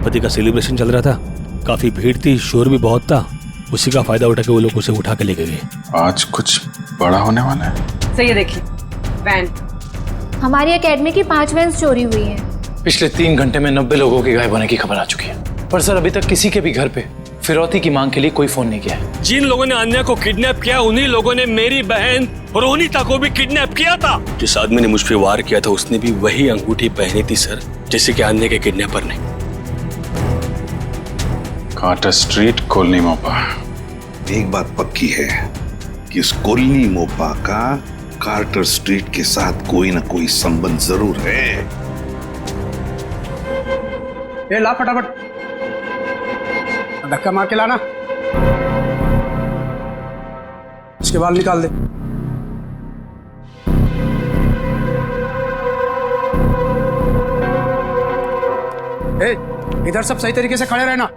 गणपति का सेलिब्रेशन चल रहा था, काफी भीड़ थी, शोर भी बहुत था। उसी का फायदा उठा के वो लोग उसे उठा के लेके गए। आज कुछ बड़ा होने वाला है। सही है, देखिए वैन। हमारी एकेडमी की 5 वैन्स चोरी हुई हैं। पिछले 3 घंटे में 90 लोगों के गायब होने की खबर आ चुकी है, पर सर अभी तक किसी के भी घर पे फिरौती की मांग के लिए कोई फोन नहीं किया है। जिन लोगों ने अन्या को किडनैप किया, उन्हीं लोगों ने मेरी बहन रोनिता को भी किडनैप किया था। जिस आदमी ने मुझ पे वार किया था, उसने भी वही अंगूठी पहनी थी सर, जैसे कि अन्या के किडनैपर ने। कार्टर स्ट्रीट, कोलनी मोपा। एक बात पक्की है कि इस कोलनी मोपा का कार्टर स्ट्रीट के साथ कोई ना कोई संबंध जरूर है। ये ला फटाफट, धक्का मार के लाना, इसके बाल निकाल दे। ए, इधर सब सही तरीके से खड़े रहना।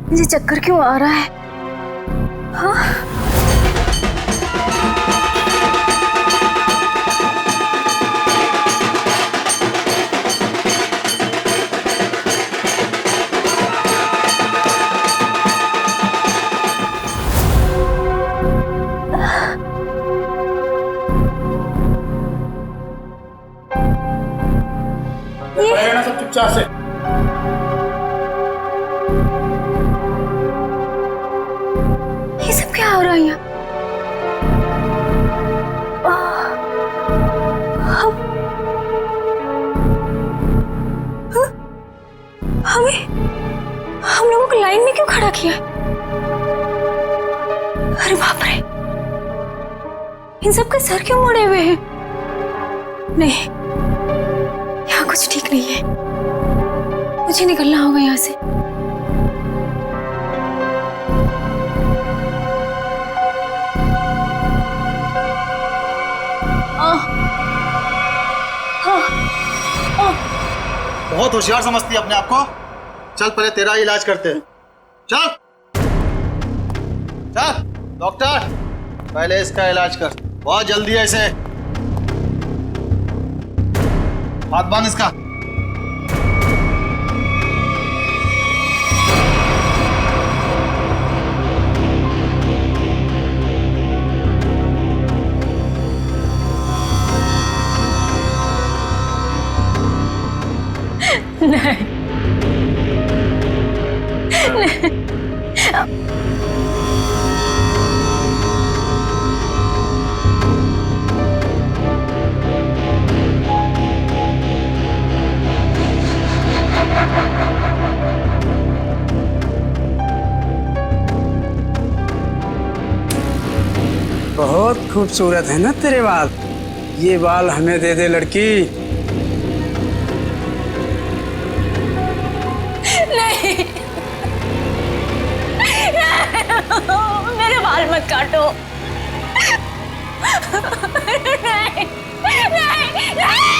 मुझे चक्कर क्यों आ रहा है? हाँ? रहना सब चुपचाप से। ये सब क्या हो रहा है यहाँ? हम लोगों को लाइन में क्यों खड़ा किया? अरे बाप रे, इन सब के सर क्यों मुड़े हुए हैं? नहीं, यहाँ कुछ ठीक नहीं है, मुझे निकलना होगा यहाँ से। बहुत होशियार समझती है अपने आप को। चल पहले तेरा इलाज करते हैं। चल चल डॉक्टर, पहले इसका इलाज कर, बहुत जल्दी है इसे। हाथ बांध इसका। नहीं, बहुत खूबसूरत है ना तेरे बाल। ये बाल हमें दे दे लड़की। नहीं, मेरे बाल मत काटो। नहीं, नहीं, नहीं।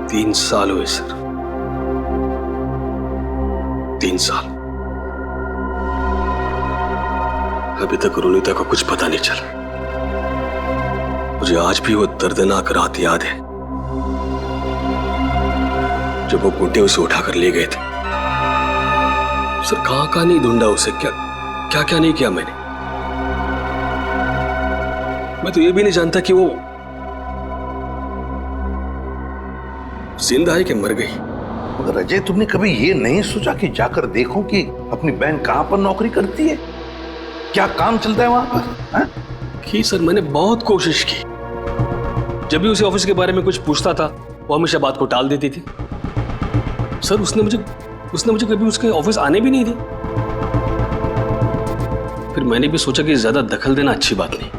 3 साल हुए सर, 3 साल। अभी तक रोनिता को कुछ पता नहीं चला। मुझे आज भी वो दर्दनाक रात याद है जब वो गुंडे उसे उठाकर ले गए थे। सर कहां नहीं ढूंढा उसे, क्या क्या नहीं किया मैंने। मैं तो ये भी नहीं जानता कि वो जिंदा है कि मर गई। मगर अजय, तुमने कभी ये नहीं सोचा कि जाकर देखो कि अपनी बहन कहां पर नौकरी करती है, क्या काम चलता है वहां पर? हा? की सर, मैंने बहुत कोशिश की। जब भी उसे ऑफिस के बारे में कुछ पूछता था, वो हमेशा बात को टाल देती थी। सर उसने मुझे कभी उसके ऑफिस आने भी नहीं दी। फिर मैंने भी सोचा कि ज्यादा दखल देना अच्छी बात नहीं।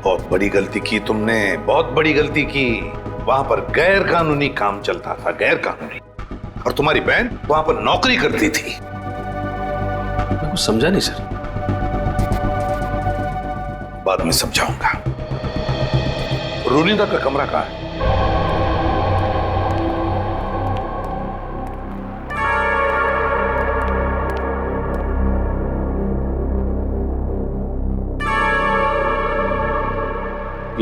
बहुत बड़ी गलती की तुमने, बहुत बड़ी गलती की। वहां पर गैर कानूनी काम चलता था, गैर कानूनी, और तुम्हारी बहन वहां पर नौकरी करती थी। मैं कुछ समझा नहीं सर। बाद में समझाऊंगा। रोनिता का कमरा कहाँ है?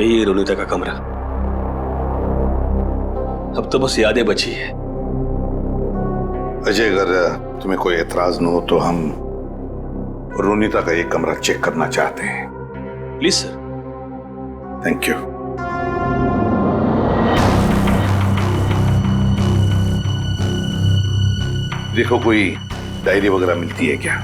यही है रोनिता का कमरा। अब तो बस यादें बची है। अजय, अगर तुम्हें कोई एतराज न हो तो हम रोनिता का ये कमरा चेक करना चाहते हैं। Please sir. Thank you. देखो, कोई डायरी वगैरह मिलती है क्या?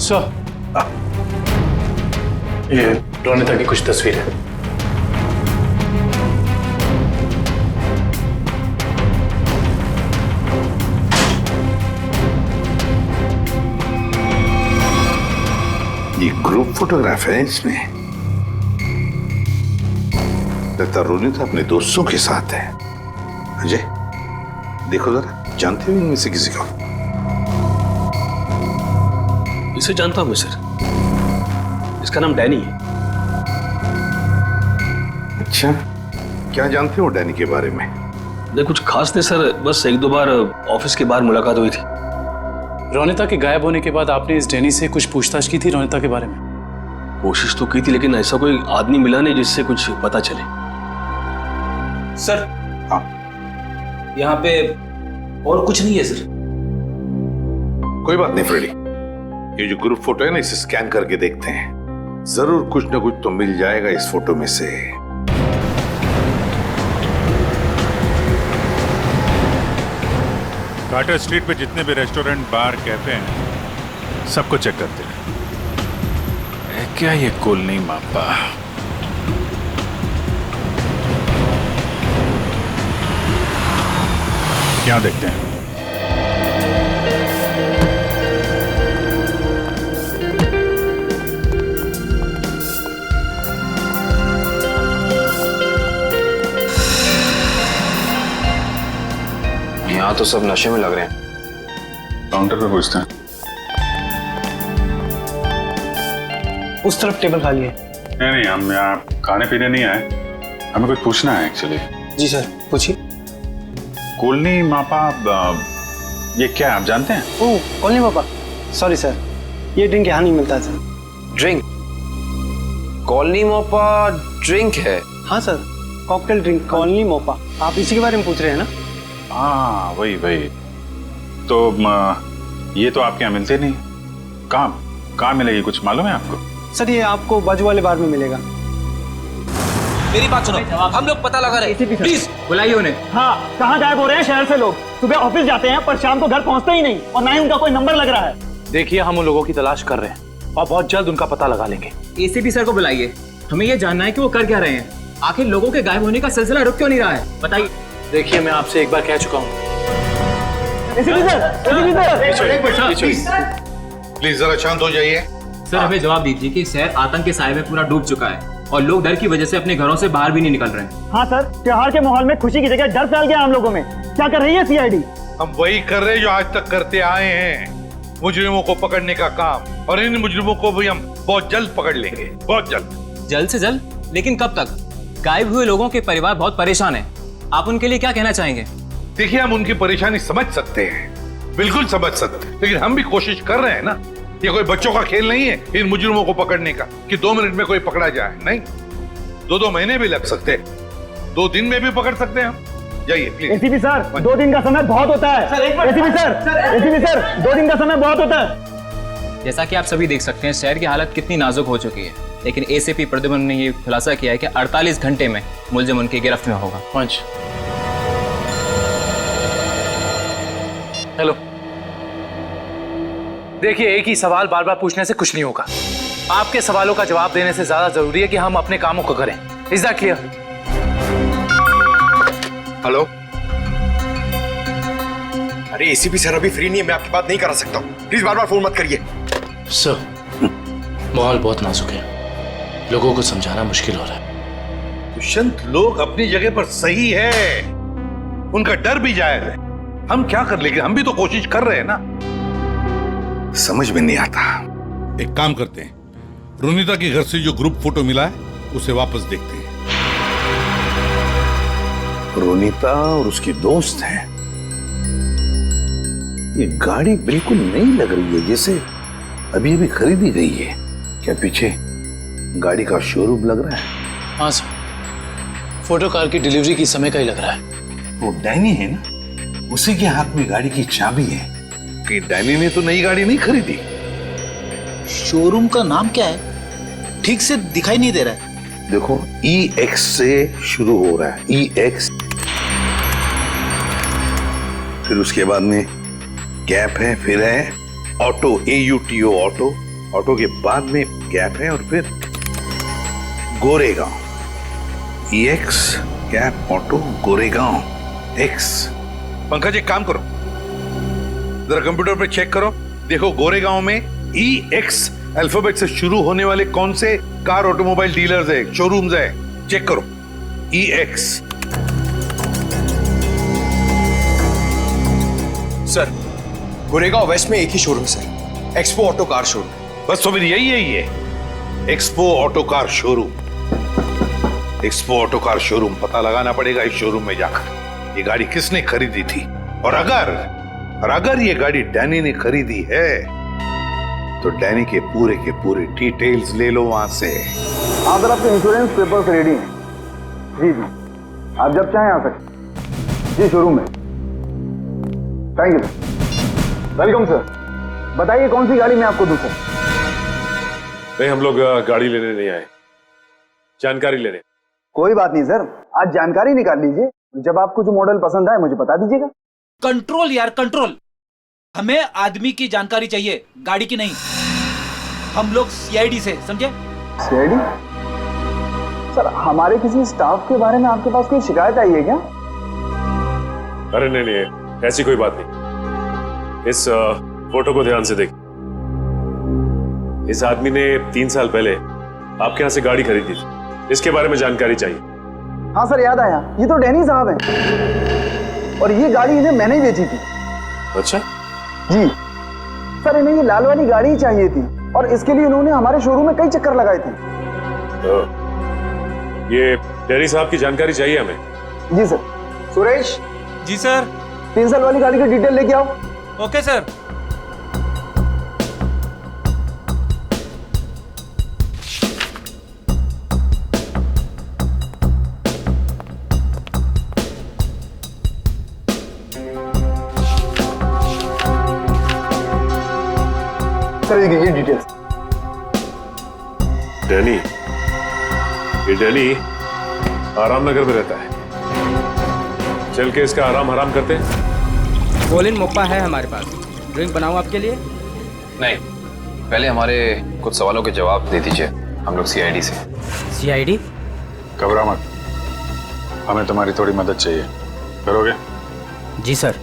सर, ये रोनिता की कुछ तस्वीर है। ये ग्रुप फोटोग्राफ है इसमें। लगता रोनिता अपने दोस्तों के साथ है। अजय, देखो जरा, जानते हो इनमें से किसी को? इसे जानता हूं मैं सर, इसका नाम डैनी है। अच्छा, क्या जानते हो डैनी के बारे में? नहीं, कुछ खास नहीं सर, बस एक दो बार ऑफिस के बाहर मुलाकात हुई थी। रोनिता के गायब होने के बाद आपने इस डैनी से कुछ पूछताछ की थी रोनिता के बारे में? कोशिश तो की थी, लेकिन ऐसा कोई आदमी मिला नहीं जिससे कुछ पता चले। सर, हाँ, यहाँ पे और कुछ नहीं है सर। कोई बात नहीं फ्रेडी, ये जो ग्रुप फोटो है ना, इसे स्कैन करके देखते हैं। जरूर कुछ ना कुछ तो मिल जाएगा इस फोटो में से। कार्टर स्ट्रीट पे जितने भी रेस्टोरेंट, बार, कैफे हैं, सबको चेक करते हैं। है क्या ये कॉलोनी मापा? क्या देखते हैं? यहाँ तो सब नशे में लग रहे हैं। काउंटर पे पूछते हैं। उस तरफ टेबल खाली है। नहीं, हम यहाँ खाने पीने नहीं आए, हमें कुछ पूछना है एक्चुअली। जी सर, पूछिए। कॉलोनी मापा, ये क्या है, आप जानते हैं? ओह, कॉलोनी पापा, सॉरी सर, ये ड्रिंक यहाँ नहीं मिलता sir. Drink? Colony Mopa drink है? हाँ sir, cocktail drink colony Mopa. आप इसी के बारे में पूछ रहे हैं ना? हाँ, वही। तो ये तो आपके यहाँ मिलते नहीं। कहाँ मिलेगी, कुछ मालूम है आपको? सर, ये आपको बाजू वाले बार में मिलेगा। मेरी बात सुनो, हम लोग पता लगा रहे हैं। प्लीज बुलाइए उन्हें। हाँ, कहाँ गायब हो रहे हैं शहर से लोग? सुबह ऑफिस जाते हैं पर शाम को घर पहुँचते ही नहीं, और ना ही उनका कोई नंबर लग रहा है। देखिए, हम उन लोगों की तलाश कर रहे हैं और बहुत जल्द उनका पता लगा लेंगे। एसीपी सर को बुलाइए, हमें ये जानना है कि वो कर क्या रहे हैं। आखिर लोगों के गायब होने का सिलसिला रुक क्यों नहीं रहा है, बताइए। देखिए, मैं आपसे एक बार कह चुका हूँ। प्लीज जरा शांत हो जाइए। सर, हमें जवाब दीजिए कि शहर आतंक के साए में पूरा डूब चुका है और लोग डर की वजह से अपने घरों से बाहर भी नहीं निकल रहे हैं। हाँ सर, त्योहार के माहौल में खुशी की जगह डर फैल गया हम लोगों में। क्या कर रही है सीआईडी? हम वही कर रहे हैं जो आज तक करते आए हैं, मुजरिमों को पकड़ने का काम, और इन मुजरिमों को भी हम बहुत जल्द पकड़ लेंगे, बहुत जल्द। जल्द से जल्द? लेकिन कब तक? गायब हुए लोगों के परिवार बहुत परेशान है, आप उनके लिए क्या कहना चाहेंगे? देखिए, हम उनकी परेशानी समझ सकते हैं, बिल्कुल समझ सकते हैं, लेकिन हम भी कोशिश कर रहे हैं ना। ये कोई बच्चों का खेल नहीं है इन मुजरिमों को पकड़ने का कि 2 मिनट में कोई पकड़ा जाए। नहीं, 2 महीने भी लग सकते हैं, 2 दिन में भी पकड़ सकते हैं हम। जाइए प्लीज। एसीपी सर, 2 दिन का समय बहुत होता है। एसीपी सर, 2 दिन का समय बहुत होता है। जैसा कि आप सभी देख सकते हैं, शहर की हालत कितनी नाजुक हो चुकी है, लेकिन एसीपी प्रद्युम्न ने ये खुलासा किया है कि 48 घंटे में मुलजिम उनकी गिरफ्त में होगा। पंच, हेलो। देखिए, एक ही सवाल बार बार पूछने से कुछ नहीं होगा। आपके सवालों का जवाब देने से ज्यादा जरूरी है कि हम अपने कामों को करें। Is that clear? हेलो। अरे एसीपी सर अभी फ्री नहीं है, मैं आपकी बात नहीं करा सकता हूँ। प्लीज बार बार फोन मत करिए। सर, माहौल बहुत नाजुक है, लोगों को समझाना मुश्किल हो रहा है। दुष्यंत, लोग अपनी जगह पर सही है, उनका डर भी जायज है। हम क्या कर, लेकिन हम भी तो कोशिश कर रहे हैं ना। समझ में नहीं आता। एक काम करते हैं, रुनीता के घर से जो ग्रुप फोटो मिला है उसे वापस देखते हैं। रुनीता और उसकी दोस्त हैं। ये गाड़ी बिल्कुल नई लग रही है, जैसे अभी अभी खरीदी गई है। क्या पीछे गाड़ी का शोरूम लग रहा है? हाँ सर, फोटो कार की डिलीवरी की समय का ही लग रहा है। वो डैनी है ना, उसी के हाथ में गाड़ी की चाबी है। कि डैनी ने तो नई गाड़ी नहीं खरीदी। शोरूम का नाम क्या है? ठीक से दिखाई नहीं दे रहा है। देखो, EX से शुरू हो रहा है, EX, फिर उसके बाद में गैप है, फिर है ऑटो, AUTO ऑटो, ऑटो के बाद में गैप है, और फिर Goregaon. EX gap auto Goregaon X। Pankaj एक काम करो, जरा कंप्यूटर पे चेक करो, देखो गोरेगांव में EX अल्फाबेट से शुरू होने वाले कौन से कार ऑटोमोबाइल डीलर्स है, शोरूम्स है, चेक करो। EX। सर, गोरेगांव वेस्ट में एक ही showroom sir, expo auto car showroom. बस तो फिर यही है, ये expo auto car showroom. Expo auto car showroom पता लगाना पड़ेगा इस शोरूम में जाकर, ये गाड़ी किसने खरीदी थी, और अगर ये गाड़ी डैनी ने खरीदी है तो डैनी के पूरे डिटेल्स ले लो वहां से। हाँ सर, आपके इंश्योरेंस पेपर्स रेडी हैं। जी जी, आप जब चाहें आ सकते। जी, शोरूम में। Thank you sir. Welcome sir. बताइए कौन सी गाड़ी मैं आपको दूं सर? नहीं, हम लोग गाड़ी लेने नहीं आए, जानकारी लेने। कोई बात नहीं सर, आज जानकारी निकाल लीजिए। जब आपको जो मॉडल पसंद आए मुझे बता दीजिएगा। कंट्रोल यार, कंट्रोल। हमें आदमी की जानकारी चाहिए, गाड़ी की नहीं। हम लोग CID से, समझे? CID? सर, हमारे किसी स्टाफ के बारे में आपके पास कोई शिकायत आई है क्या? अरे नहीं, ऐसी कोई बात नहीं। इस फोटो को ध्यान से देखिए। इस आदमी ने 3 साल पहले आपके यहाँ से गाड़ी खरीदी थी, इसके बारे में जानकारी चाहिए। हाँ सर, याद आया, ये तो डैनी साहब हैं, और ये गाड़ी इन्हें मैंने ही बेची थी। अच्छा जी सर, इन्हें ये लाल वाली गाड़ी ही चाहिए थी, और इसके लिए उन्होंने हमारे शोरूम में कई चक्कर लगाए थे। ये डैनी साहब की जानकारी चाहिए हमें। जी सर। सुरेश। जी सर। 3 साल वाली गाड़ी की डिटेल लेके आओ। Okay sir. ये डिटेल्स। डैनी आराम नगर में रहता है। चल के इसका आराम हराम करते हैं। कोलिन मोप्पा है हमारे पास, ड्रिंक बनाऊं आपके लिए? नहीं, पहले हमारे कुछ सवालों के जवाब दे दीजिए। हम लोग CID से। CID? घबरा मत, हमें तुम्हारी थोड़ी मदद चाहिए, करोगे? जी सर।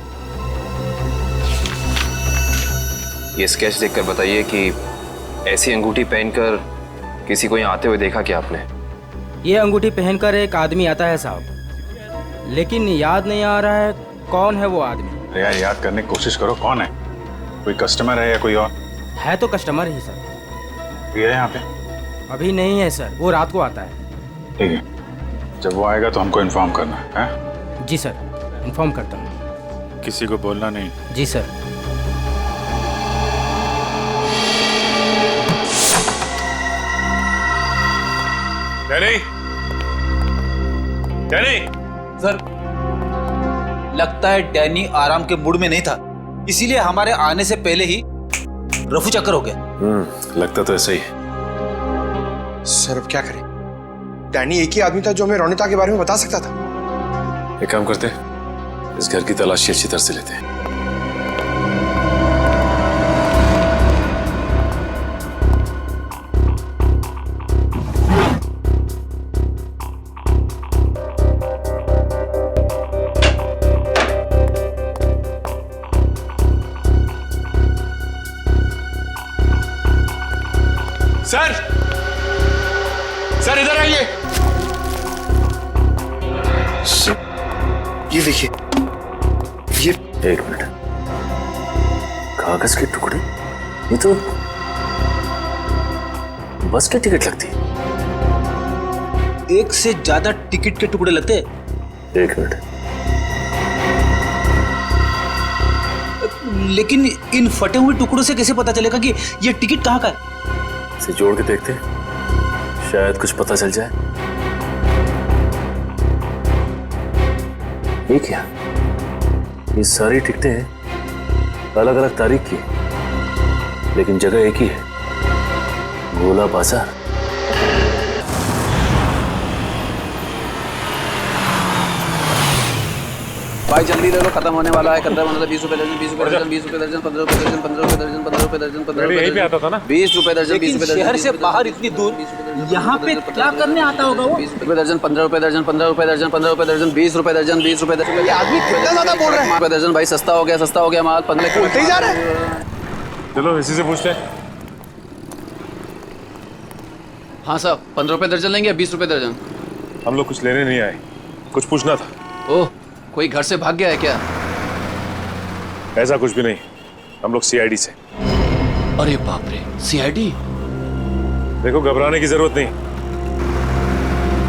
ये स्केच देखकर बताइए कि ऐसी अंगूठी पहनकर किसी को यहाँ आते हुए देखा क्या आपने? ये अंगूठी पहनकर एक आदमी आता है साहब, लेकिन याद नहीं आ रहा है कौन है वो आदमी। यार याद करने की कोशिश करो, कौन है? कोई कस्टमर है या कोई और? है तो कस्टमर ही सर। ये है यहाँ पे? अभी नहीं है सर, वो रात को आता है। ठीक है, जब वो आएगा तो हमको इन्फॉर्म करना है। जी सर, इन्फॉर्म करता हूँ। किसी को बोलना नहीं। जी सर। डैनी सर, लगता है डैनी आराम के मूड में नहीं था, इसीलिए हमारे आने से पहले ही रफू चक्कर हो गया। लगता तो ऐसा ही है। सर अब क्या करें? डैनी एक ही आदमी था जो हमें रोनिता के बारे में बता सकता था। एक काम करते हैं, इस घर की तलाशी अच्छी तरह से लेते हैं। सर, सर इधर आइए। ये देखिए, एक मिनट, कागज के टुकड़े? ये तो बस की टिकट लगती है। एक से ज्यादा टिकट के टुकड़े लगते। एक मिनट, लेकिन इन फटे हुए टुकड़ों से कैसे पता चलेगा कि ये टिकट कहाँ का है? इसे जोड़ के देखते, शायद कुछ पता चल जाए। ये क्या? ये सारी टिकटें अलग अलग तारीख की, लेकिन जगह एक ही है, गोला बाजार। भाई जल्दी ले लो, खत्म होने वाला है। 15 15 20 रुपए दर्जन, 20 रुपए दर्जन, 20 रुपए दर्जन, 15 रुपए दर्जन, 15 रुपए दर्जन, 15 रुपए दर्जन, 15 रुपए यहीं पे आता था ना? 20 रुपए दर्जन, 20 रुपए दर्जन। शहर से बाहर इतनी दूर यहाँ पे क्या करने आता होगा वो? 20 रुपए दर्जन, 15 रुपए दर्जन, 15 रुपए दर्जन, 15 रुपए दर्जन, 20 रुपए दर्जन, 20 रुपए दर्जन। ये आदमी कितना ज्यादा बोल रहा है। रुपए दर्जन भाई, सस्ता हो गया माल। 15 बोलते ही जा रहा है। चलो इसी से पूछते हैं। हाँ साहब, 15 रुपए दर्जन लेंगे, 20 रुपए दर्जन? हम लोग कुछ लेने नहीं आए, कुछ पूछना था। ओह, कोई घर से भाग गया है क्या? ऐसा कुछ भी नहीं, हम लोग सीआईडी से। अरे बाप रे, सीआईडी? देखो, घबराने की जरूरत नहीं,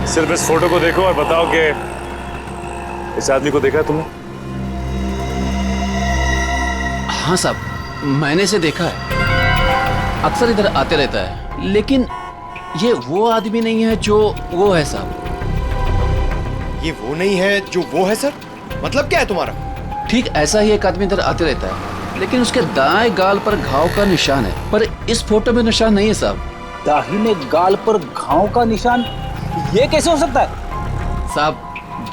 सिर्फ इस फोटो को देखो और बताओ कि इस आदमी को देखा है तुमने? हाँ साहब, मैंने इसे देखा है, अक्सर इधर आते रहता है, लेकिन ये वो आदमी नहीं है जो वो है साहब। ये वो नहीं है जो वो है सर? मतलब क्या है तुम्हारा? ठीक ऐसा ही एक आदमी इधर आते रहता है, लेकिन उसके दाएं गाल पर घाव का निशान है, पर इस फोटो में निशान नहीं है साहब। दाहिने गाल पर घाव का निशान? ये कैसे हो सकता है साहब?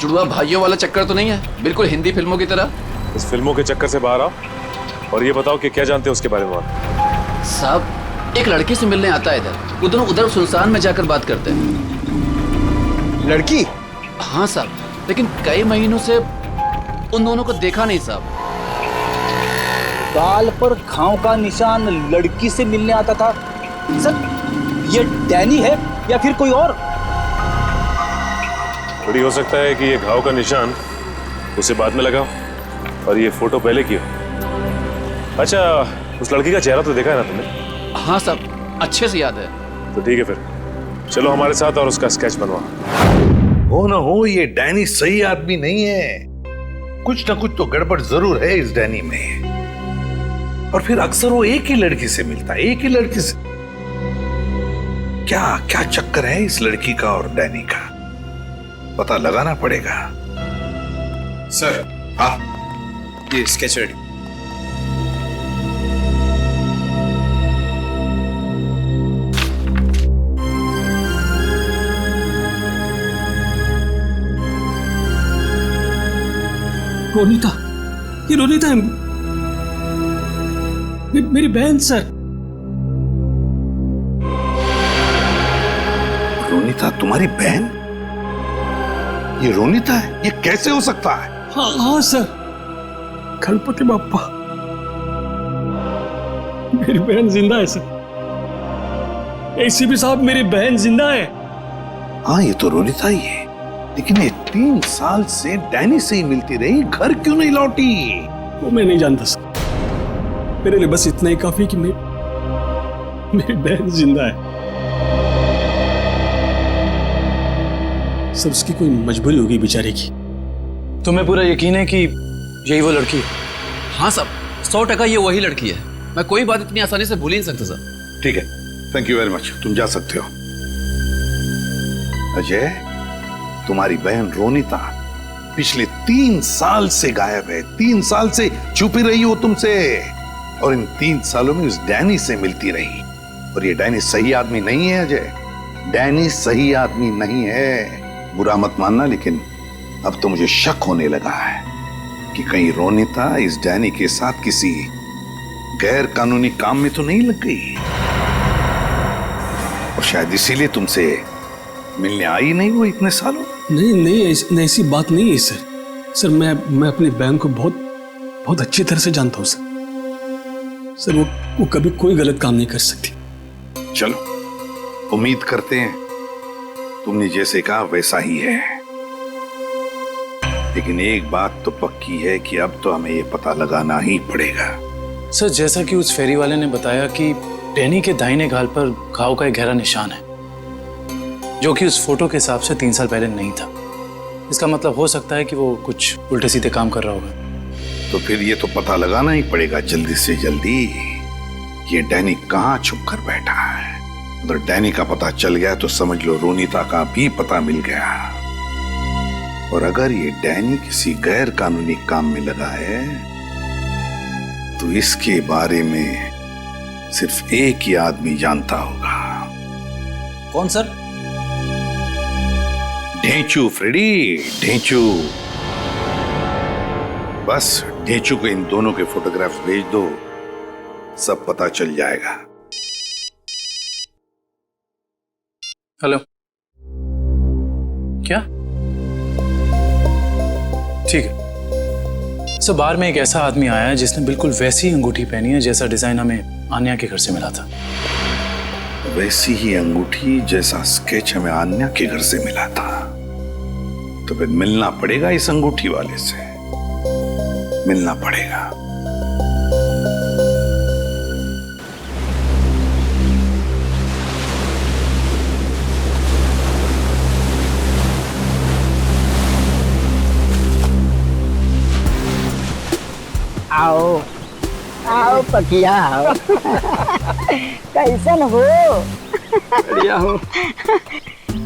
जुड़वा भाइयों वाला चक्कर तो नहीं है? बिल्कुल हिंदी फिल्मों की तरह। इस फिल्मों के चक्कर से बाहर आओ और ये बताओ कि क्या जानते हो उसके बारे में आप? साहब, एक लड़की से मिलने आता है इधर, उधर सुनसान में जाकर बात करते हैं। लड़की? हाँ साहब, लेकिन कई महीनों से उन दोनों को देखा नहीं साहब। गाल पर घाव का निशान, लड़की से मिलने आता था सर। ये डैनी है या फिर कोई और? थोड़ी हो सकता है कि ये घाव का निशान उसे बाद में लगा और ये फोटो पहले की हो। अच्छा, उस लड़की का चेहरा तो देखा है ना तुमने? हाँ साहब, अच्छे से याद है। तो ठीक है, फिर चलो हमारे साथ और उसका स्केच बनवा। हो ना हो, ये डैनी सही आदमी नहीं है। कुछ ना कुछ तो गड़बड़ जरूर है इस डैनी में। और फिर अक्सर वो एक ही लड़की से मिलता है, एक ही लड़की से। क्या क्या चक्कर है इस लड़की का और डैनी का? पता लगाना पड़ेगा। सर, हाँ, ये स्केच रेडी। रोनीता, ये रोनीता है, मेरी बहन सर। रोनीता तुम्हारी बहन? ये रोनीता है? ये कैसे हो सकता है? हाँ सर, गणपति बाप्पा, मेरी बहन जिंदा है सर। एसीपी साहब, मेरी बहन जिंदा है। हाँ, ये तो रोनीता ही है, लेकिन ये 3 साल से डैनी से ही मिलती रही, घर क्यों नहीं लौटी? वो मैं नहीं जानता सर, मेरे लिए बस इतना ही काफी कि मेरी बहन जिंदा है। सर, उसकी कोई मजबूरी होगी बेचारे की। तुम्हें पूरा यकीन है कि यही वो लड़की है? हाँ साहब, 100% ये वही लड़की है। मैं कोई बात इतनी आसानी से भूल ही नहीं सकता सर। ठीक है, थैंक यू वेरी मच, तुम जा सकते हो। अजय, तुम्हारी बहन रोनीता पिछले 3 साल से गायब है। 3 साल से छुपी रही हो तुमसे, और इन 3 सालों में उस डैनी से मिलती रही। और ये डैनी सही आदमी नहीं है अजय, डैनी सही आदमी नहीं है। बुरा मत मानना, लेकिन अब तो मुझे शक होने लगा है कि कहीं रोनीता इस डैनी के साथ किसी गैर कानूनी काम में तो नहीं लग गई, और शायद इसीलिए तुमसे मिलने आई नहीं वो इतने सालों। नहीं, ऐसी बात नहीं है सर। सर, मैं अपनी बहन को बहुत अच्छी तरह से जानता हूँ सर। सर, वो कभी कोई गलत काम नहीं कर सकती। चलो, उम्मीद करते हैं तुमने जैसे कहा वैसा ही है। लेकिन एक बात तो पक्की है कि अब तो हमें ये पता लगाना ही पड़ेगा। सर, जैसा कि उस फेरी वाले ने बताया कि डैनी के दाहिने गाल पर घाव का एक गहरा निशान है, जो कि उस फोटो के हिसाब से 3 साल पहले नहीं था। इसका मतलब हो सकता है कि वो कुछ उल्टे सीधे काम कर रहा होगा। तो फिर ये तो पता लगाना ही पड़ेगा जल्दी से जल्दी ये डैनी कहाँ छुप कर बैठा है। अगर डैनी का पता चल गया तो समझ लो रोनीता का भी पता मिल गया। और अगर ये डैनी किसी गैर कानूनी काम में लगा है तो इसके बारे में सिर्फ एक ही आदमी जानता होगा। कौन सर? ढेंचू फ्रेडी, ढेंचू। बस ढेंचू को इन दोनों के फोटोग्राफ्स भेज दो, सब पता चल जाएगा। हेलो, क्या? ठीक है सर, बाहर में एक ऐसा आदमी आया है जिसने बिल्कुल वैसी अंगूठी पहनी है जैसा डिजाइन हमें आन्या के घर से मिला था। वैसी ही अंगूठी जैसा स्केच हमें आन्या के घर से मिला था। तो फिर मिलना पड़ेगा इस अंगूठी वाले से, मिलना पड़ेगा। आओ आओ पकिया आओ। कैसन हो? बढ़िया हो।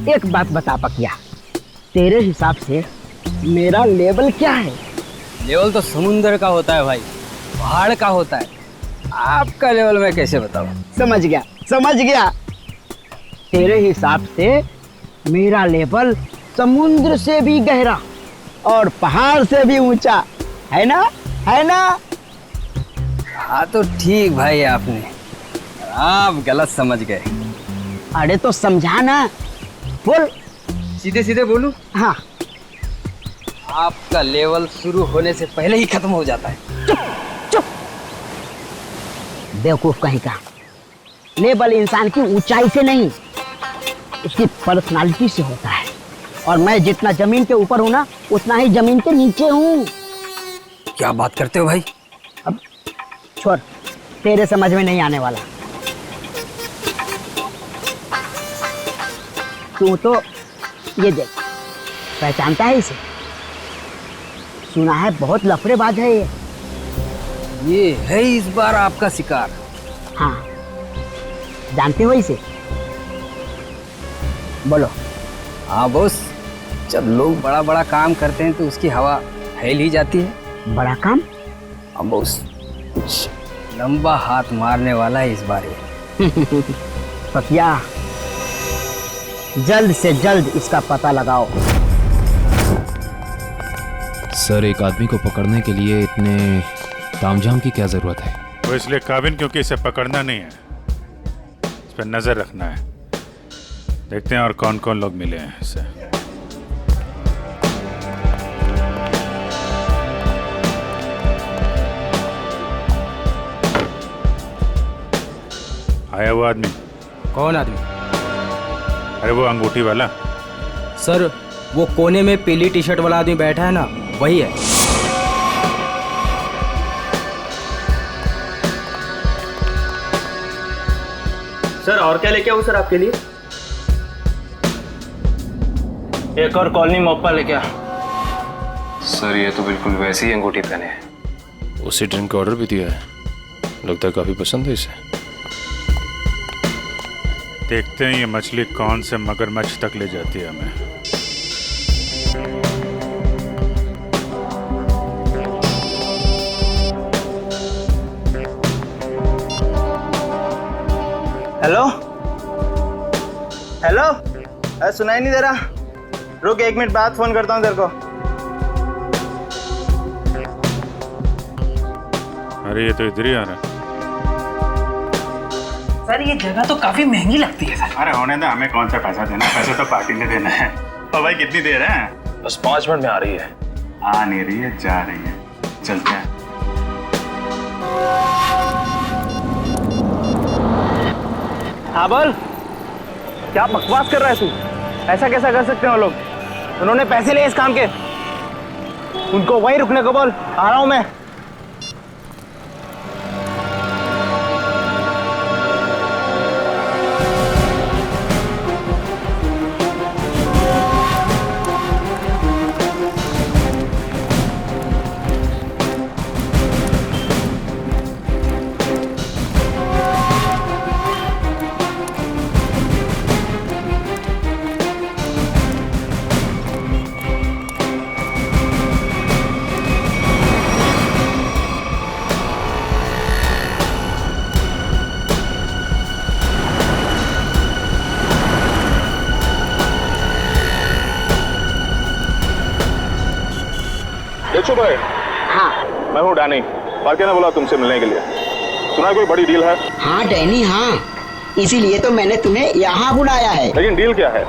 एक बात बता पकिया, तेरे हिसाब से मेरा लेवल क्या है? लेवल तो समुंदर का होता है भाई, पहाड़ का होता है। आपका लेवल मैं कैसे बताऊं? समझ गया समझ गया। तेरे हिसाब से मेरा लेवल समुद्र से भी गहरा और पहाड़ से भी ऊंचा है ना, है ना? हाँ तो ठीक भाई, आपने आप गलत समझ गए। अरे तो समझा ना, बोल। सीधे सीधे बोलूं? हाँ। आपका लेवल शुरू होने से पहले ही खत्म हो जाता है। चुप चुप, बेवकूफ कहीं का। लेवल इंसान की ऊंचाई से नहीं, उसकी पर्सनालिटी से होता है। और मैं जितना जमीन के ऊपर हूँ ना, उतना ही जमीन के नीचे हूँ। क्या बात करते हो भाई? अब छोड़, तेरे समझ में नहीं आने वाला। तू तो ये देख, पहचानता है इसे? सुना है बहुत लफड़ेबाज है ये है इस बार आपका शिकार। हाँ, जानते हो इसे? बोलो। हाँ बॉस, जब लोग बड़ा बड़ा काम करते हैं तो उसकी हवा फैल ही जाती है। बड़ा काम? हाँ बॉस, कुछ लंबा हाथ मारने वाला है इस बार ये। पकिया, जल्द से जल्द इसका पता लगाओ। सर, एक आदमी को पकड़ने के लिए इतने तामझाम की क्या जरूरत है? वो इसलिए काबिन क्योंकि इसे पकड़ना नहीं है, इस पर नजर रखना है। देखते हैं और कौन कौन लोग मिले हैं इससे। आया वो आदमी? कौन आदमी? अरे वो अंगूठी वाला। सर, वो कोने में पीली टी शर्ट वाला आदमी बैठा है ना, वही है। सर, और क्या लेके आऊं सर आपके लिए? एक और कॉलोनी मोप्पा लेके आ। सर, ये तो बिल्कुल वैसी ही अंगूठी पहने हैं। उसी ड्रिंक का ऑर्डर भी दिया है, लगता है काफी पसंद है इसे। देखते हैं ये मछली कौन से मगरमच्छ तक ले जाती है हमें। हेलो हेलो, अरे सुनाई नहीं दे रहा। रुक, 1 मिनट बाद फोन करता हूँ तेरे को। अरे ये तो इधर ही आ रहा है। सर, ये जगह तो काफी महंगी लगती है सर। अरे होने दे, हमें कौन सा पैसा देना है, पैसा तो पार्टी ने देना है। तो भाई कितनी देर है? बस 5 मिनट में आ रही है। आ नहीं रही है, जा रही है। चलते हैं। हाँ बोल, क्या बकवास कर रहा है तू? ऐसा कैसा कर सकते हो लोग? उन्होंने पैसे लिए इस काम के। उनको वहीं रुकने को बोल, आ रहा हूं मैं। देखो भाई, हाँ मैं हूँ डैनी। पार्के ने बोला तुमसे मिलने के लिए। सुना है कोई बड़ी डील है? हाँ डैनी, हाँ इसीलिए तो मैंने तुम्हें यहाँ बुलाया है। लेकिन डील क्या है?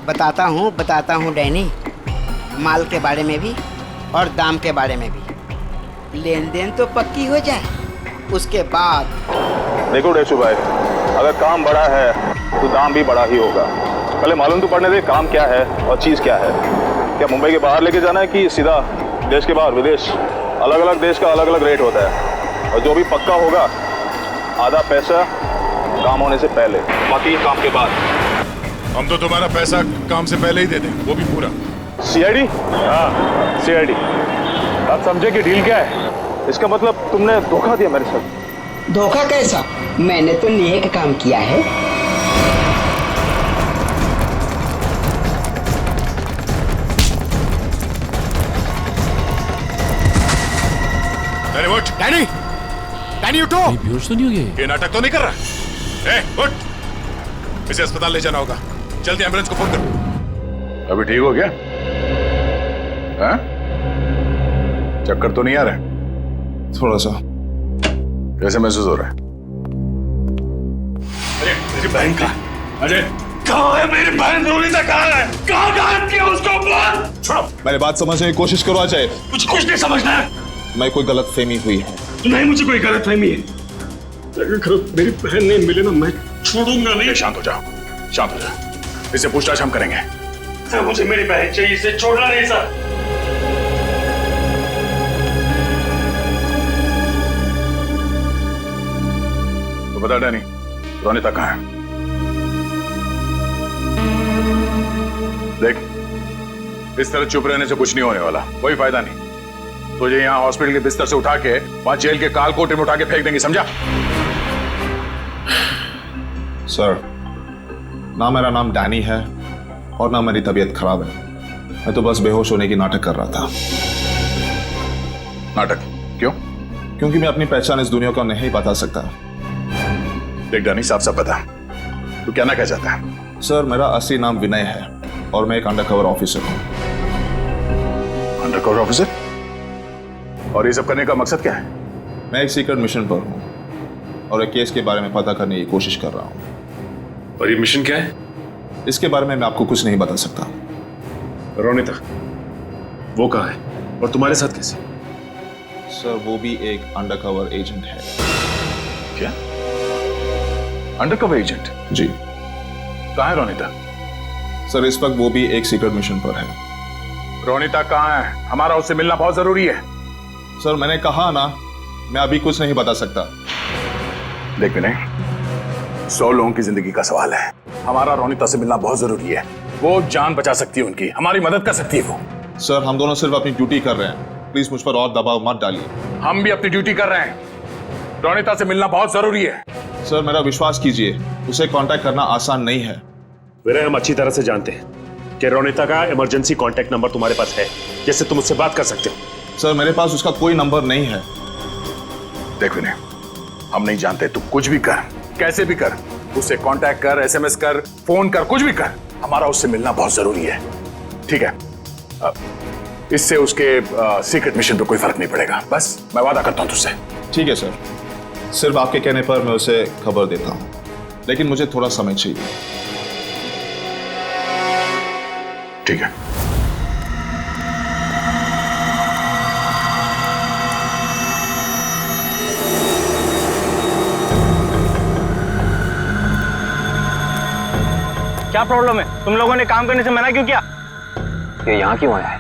बताता हूँ डैनी। माल के बारे में भी और दाम के बारे में भी। लेन देन तो पक्की हो जाए, उसके बाद। देखो डेशु भाई, अगर काम बड़ा है तो दाम भी बड़ा ही होगा। पहले मालूम तो पड़ने दे काम क्या है और चीज क्या है। क्या मुंबई के बाहर लेके जाना है कि सीधा देश के बाहर विदेश? अलग अलग देश का अलग अलग रेट होता है, और जो भी पक्का होगा आधा पैसा काम होने से पहले, बाकी काम के बाद। हम तो तुम्हारा पैसा काम से पहले ही दे दें, वो भी पूरा। सीआईडी? हाँ सीआईडी। आप समझे कि डील क्या है? इसका मतलब तुमने धोखा दिया मेरे साथ। धोखा कैसा? मैंने तो नेक काम किया है। डैनी, डैनी उठो। बेहोश तो नहीं हो गया? ये नाटक तो नहीं कर रहा? उठ, इसे अस्पताल ले जाना होगा। जल्दी एम्बुलेंस को फोन कर। अभी ठीक हो गया? हाँ? चक्कर तो नहीं आ रहा? थोड़ा सा। कैसे महसूस हो रहा है? अरे मेरी बहन कहाँ? अरे कहाँ है मेरी बहन? रोनिता कहाँ है? कहाँ गायब किया उसको? बोल। छोड़ो। मेरी बात समझने की कोशिश करो अजय। मुझे कुछ नहीं समझना है। मैं कोई गलतफहमी हुई है। नहीं, मुझे कोई गलतफहमी है। अगर मेरी बहन नहीं मिले ना, मैं छोड़ूंगा नहीं। शांत हो जाओ, शांत हो जाओ। इसे पूछताछ हम करेंगे। सर मुझे मेरी बहन चाहिए, इसे छोड़ना नहीं सर। तो बता डैनी, रोनिता कहाँ है? देख, इस तरह चुप रहने से कुछ नहीं होने वाला, कोई फायदा नहीं। तुझे यहाँ हॉस्पिटल के बिस्तर से उठा के वहां जेल के काल कोठरी में उठा के फेंक देंगे, समझा? सर, ना मेरा नाम डैनी है और ना मेरी तबीयत खराब है। मैं तो बस बेहोश होने की नाटक कर रहा था। नाटक? क्यों? क्योंकि मैं अपनी पहचान इस दुनिया को नहीं बता सकता। देख डैनी, साफ साफ बता, तू क्या ना कह चाहता है? सर, मेरा असली नाम विनय है और मैं एक अंडरकवर ऑफिसर हूँ। Undercover officer? और ये सब करने का मकसद क्या है? मैं एक सीक्रेट मिशन पर हूँ और एक केस के बारे में पता करने की कोशिश कर रहा हूँ। और ये मिशन क्या है? इसके बारे में मैं आपको कुछ नहीं बता सकता। रोनिता वो कहाँ है और तुम्हारे साथ कैसे? सर, वो भी एक अंडरकवर एजेंट है। क्या? Undercover agent? जी। कहाँ है रोनिता? सर, इस वक्त वो भी एक सीक्रेट मिशन पर है। रोनिता कहाँ है? हमारा उससे मिलना बहुत जरूरी है। सर, मैंने कहा ना, मैं अभी कुछ नहीं बता सकता। देख विनय, 100 लोगों की जिंदगी का सवाल है। हमारा रोनिता से मिलना बहुत जरूरी है। वो जान बचा सकती है उनकी, हमारी मदद कर सकती है वो। सर, हम दोनों सिर्फ अपनी ड्यूटी कर रहे हैं। प्लीज मुझ पर और दबाव मत डालिए। हम भी अपनी ड्यूटी कर रहे हैं। रोनिता से मिलना बहुत जरूरी है। सर, मेरा विश्वास कीजिए, उसे कांटेक्ट करना आसान नहीं है। विनय, हम अच्छी तरह से जानते हैं कि रोनिता का इमरजेंसी कांटेक्ट नंबर तुम्हारे पास है, जिससे तुम उससे बात कर सकते हो। सर, मेरे पास उसका कोई नंबर नहीं है। देख विनय, हम नहीं जानते, तू कुछ भी कर, कैसे भी कर, उससे कांटेक्ट कर, एसएमएस कर, फोन कर, कुछ भी कर, हमारा उससे मिलना बहुत जरूरी है। ठीक है? इससे उसके सीक्रेट मिशन पे कोई फर्क नहीं पड़ेगा। बस मैं वादा करता हूं तुझसे। ठीक है सर, सिर्फ आपके कहने पर मैं उसे खबर देता हूं, लेकिन मुझे थोड़ा समय चाहिए। ठीक है। क्या प्रॉब्लम है? तुम लोगों ने काम करने से मना क्यों किया? ये यहाँ क्यों आया है?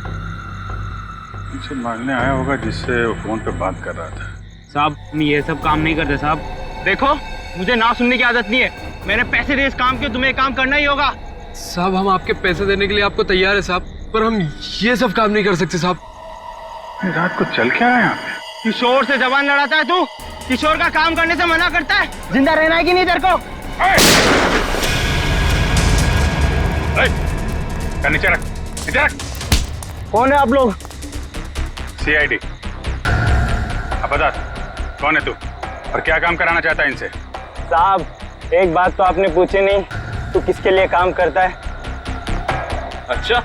मुझसे मांगने आया होगा जिससे वो फोन पे बात कर रहा था। साहब हम ये सब काम नहीं करते साहब। देखो मुझे ना सुनने की आदत नहीं है। मैंने पैसे दिए इस काम के, तुम्हें काम करना ही होगा। साहब हम आपके पैसे देने के लिए आपको तैयार है साहब, पर हम ये सब काम नहीं कर सकते साहब। रात को चल क्या रहा है यहाँ पे? किशोर से जबान लड़ाता है तू? किशोर का काम करने से मना करता है? जिंदा रहना है कि नहीं तेरे को? नीचे रख, नीचे रख। कौन है आप लोग? CID। अब बता कौन है तू और क्या काम कराना चाहता है इनसे? साहब एक बात तो आपने पूछी नहीं, तू किसके लिए काम करता है? अच्छा,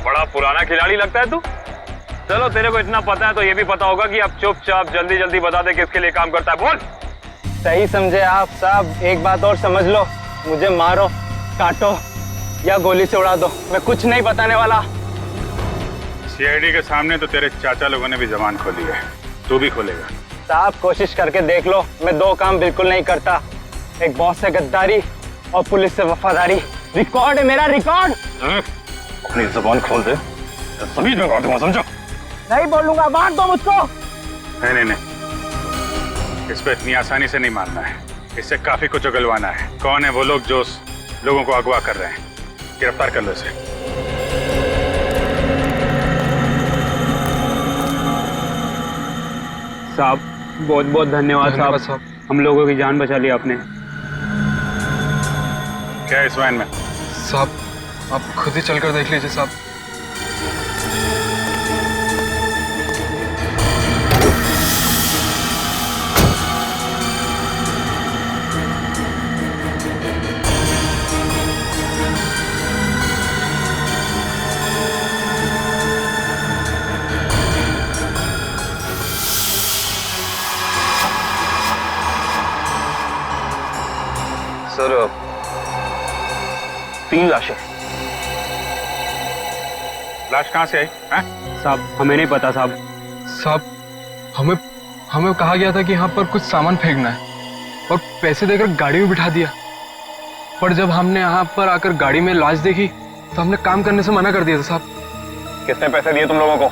बड़ा पुराना खिलाड़ी लगता है तू। चलो तेरे को इतना पता है तो ये भी पता होगा कि अब चुपचाप जल्दी जल्दी बता दे किसके लिए काम करता है। बोल। सही समझे आप साहब। एक बात और समझ लो, मुझे मारो, काटो या गोली से उड़ा दो, मैं कुछ नहीं बताने वाला। CID के सामने तो तेरे चाचा लोगों ने भी जबान खोली है, तू भी खोलेगा? साहब कोशिश करके देख लो, मैं दो काम बिल्कुल नहीं करता। एक बॉस से गद्दारी और पुलिस से वफादारी। रिकॉर्ड है मेरा, रिकॉर्ड। अपनी जबान खोल दे, सभी में बात समझो। नहीं बोलूंगा, मार दो मुझको। नहीं, इस पे इतनी आसानी से नहीं मारना है, इससे काफी कुछ उगलवाना है। कौन है वो लोग जो लोगों को अगवा कर रहे हैं? गिरफ्तार कर लो इसे। साहब बहुत बहुत धन्यवाद साहब, हम लोगों की जान बचा ली आपने। क्या है इस वैन में? साहब आप खुद ही चलकर देख लीजिए साहब। सर 3 लाशें। लाश कहाँ से आई? साहब हमें नहीं पता साहब। साहब हमें कहा गया था कि यहाँ पर कुछ सामान फेंकना है और पैसे देकर गाड़ी में बिठा दिया, पर जब हमने यहाँ पर आकर गाड़ी में लाश देखी तो हमने काम करने से मना कर दिया था साहब। किसने पैसे दिए तुम लोगों को?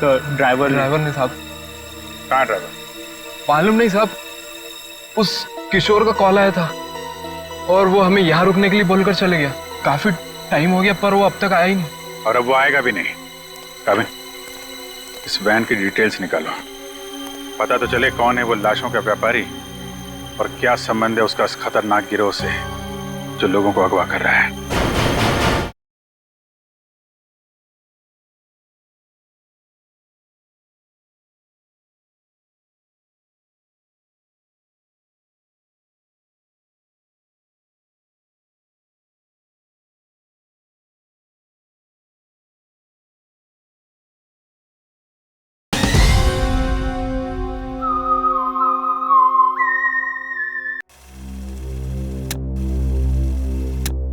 सर ड्राइवर ने साहब। कहाँ ड्राइवर? मालूम नहीं साहब, उस किशोर का कॉल आया था और वो हमें यहाँ रुकने के लिए बोलकर चले गया। काफी टाइम हो गया पर वो अब तक आया ही नहीं। और अब वो आएगा भी नहीं। काबिन, इस वैन की डिटेल्स निकालो, पता तो चले कौन है वो लाशों का व्यापारी और क्या संबंध है उसका इस खतरनाक गिरोह से जो लोगों को अगवा कर रहा है।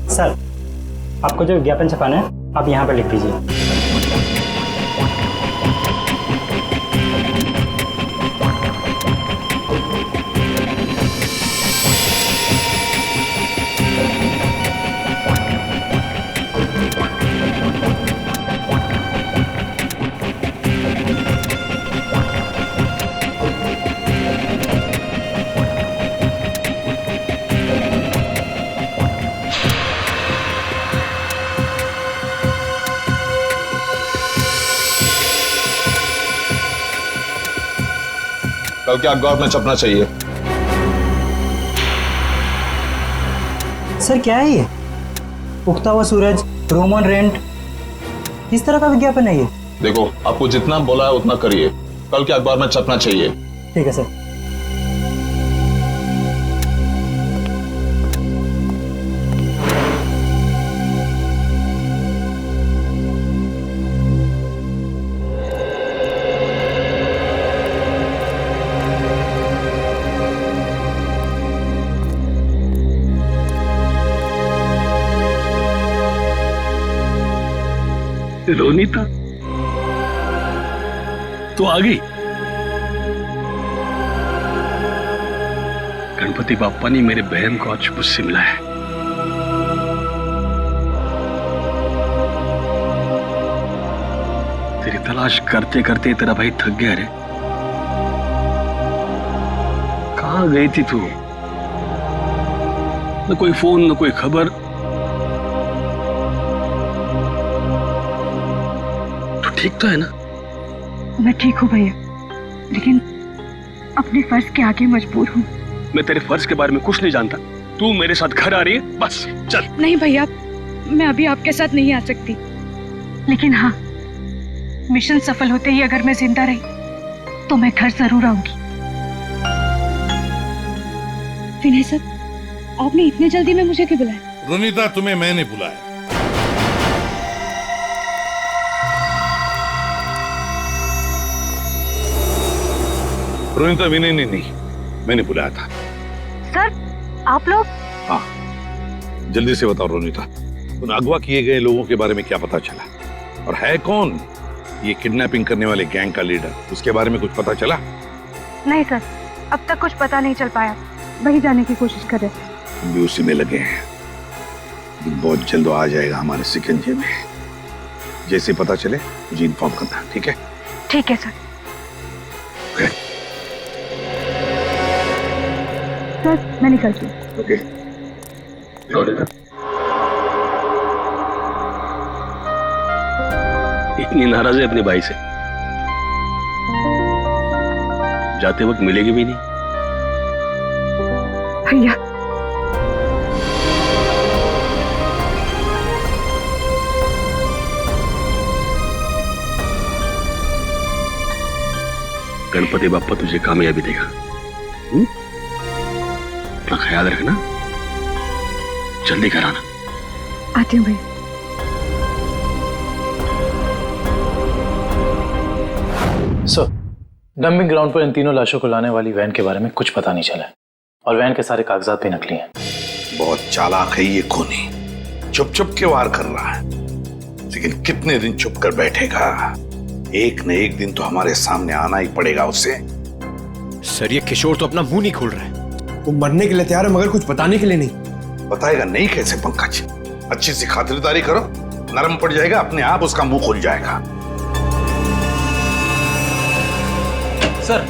सर आपको जो विज्ञापन छपाना है आप यहाँ पर लिख दीजिए। कल के अखबार में छपना चाहिए। सर क्या है ये? उगता हुआ सूरज, रोमन रेंट, किस तरह का विज्ञापन है ये? देखो आपको जितना बोला है उतना करिए, कल के अखबार में छपना चाहिए। ठीक है सर। रोनीता तो आ गई। गणपति बाप्पा ने मेरे बहन को आज मुझसे मिलाया है। तेरी तलाश तलाश करते करते तेरा भाई थक गया रे। कहाँ गई थी तू? न कोई फोन न कोई खबर। तू ठीक तो है ना? मैं ठीक हूँ भैया, लेकिन अपने फर्ज के आगे मजबूर हूँ। मैं तेरे फर्ज के बारे में कुछ नहीं जानता। तू मेरे साथ घर आ रही है, बस चल। नहीं भैया, मैं अभी आपके साथ नहीं आ सकती, लेकिन हाँ, मिशन सफल होते ही अगर मैं जिंदा रही तो मैं घर जरूर आऊंगी। विनय सर, आपने इतनी जल्दी में मुझे क्यों बुलाया? रोनिता, तुम्हें मैंने बुलाया। रोनिता, विनय ने नहीं, मैंने बुलाया था। सर, आप लोग? हाँ, जल्दी से बताओ रोनिता, उन अगवा किए गए लोगों के बारे में क्या पता चला? और है कौन ये किडनैपिंग करने वाले गैंग का लीडर? उसके बारे में कुछ पता चला? नहीं सर, अब तक कुछ पता नहीं चल पाया। वही जाने की कोशिश कर रहे थे। हम भी उसी में लगे हैं। बहुत जल्द आ जाएगा हमारे शिकंजे में। जैसे पता चले मुझे इन्फॉर्म करना, ठीक है? ठीक है सर। सर, मैं निकलती हूँ। ओके। इतनी नाराज है अपने भाई से, जाते वक्त मिलेगी भी नहीं। भैया, गणपति बाप्पा तुझे कामयाबी देगा। अपना ख्याल रखना, जल्दी घर आना। आती हूँ भैया। डंपिंग ग्राउंड पर इन तीनों लाशों को लाने वाली वैन के बारे में कुछ पता नहीं चला है, और वैन के सारे कागजात भी नकली हैं। बहुत चालाक है ये खूनी, चुप चुप के वार कर रहा है, लेकिन कितने दिन चुप कर बैठेगा? एक न एक दिन तो हमारे सामने आना ही पड़ेगा उसे। सर, ये किशोर तो अपना मुंह नहीं खोल रहा है। वो मरने के लिए तैयार है, मगर कुछ बताने के लिए नहीं। बताएगा नहीं कैसे पंकज? अच्छी सी खातिरदारी करो, नरम पड़ जाएगा, अपने आप उसका मुंह खुल जाएगा। सर,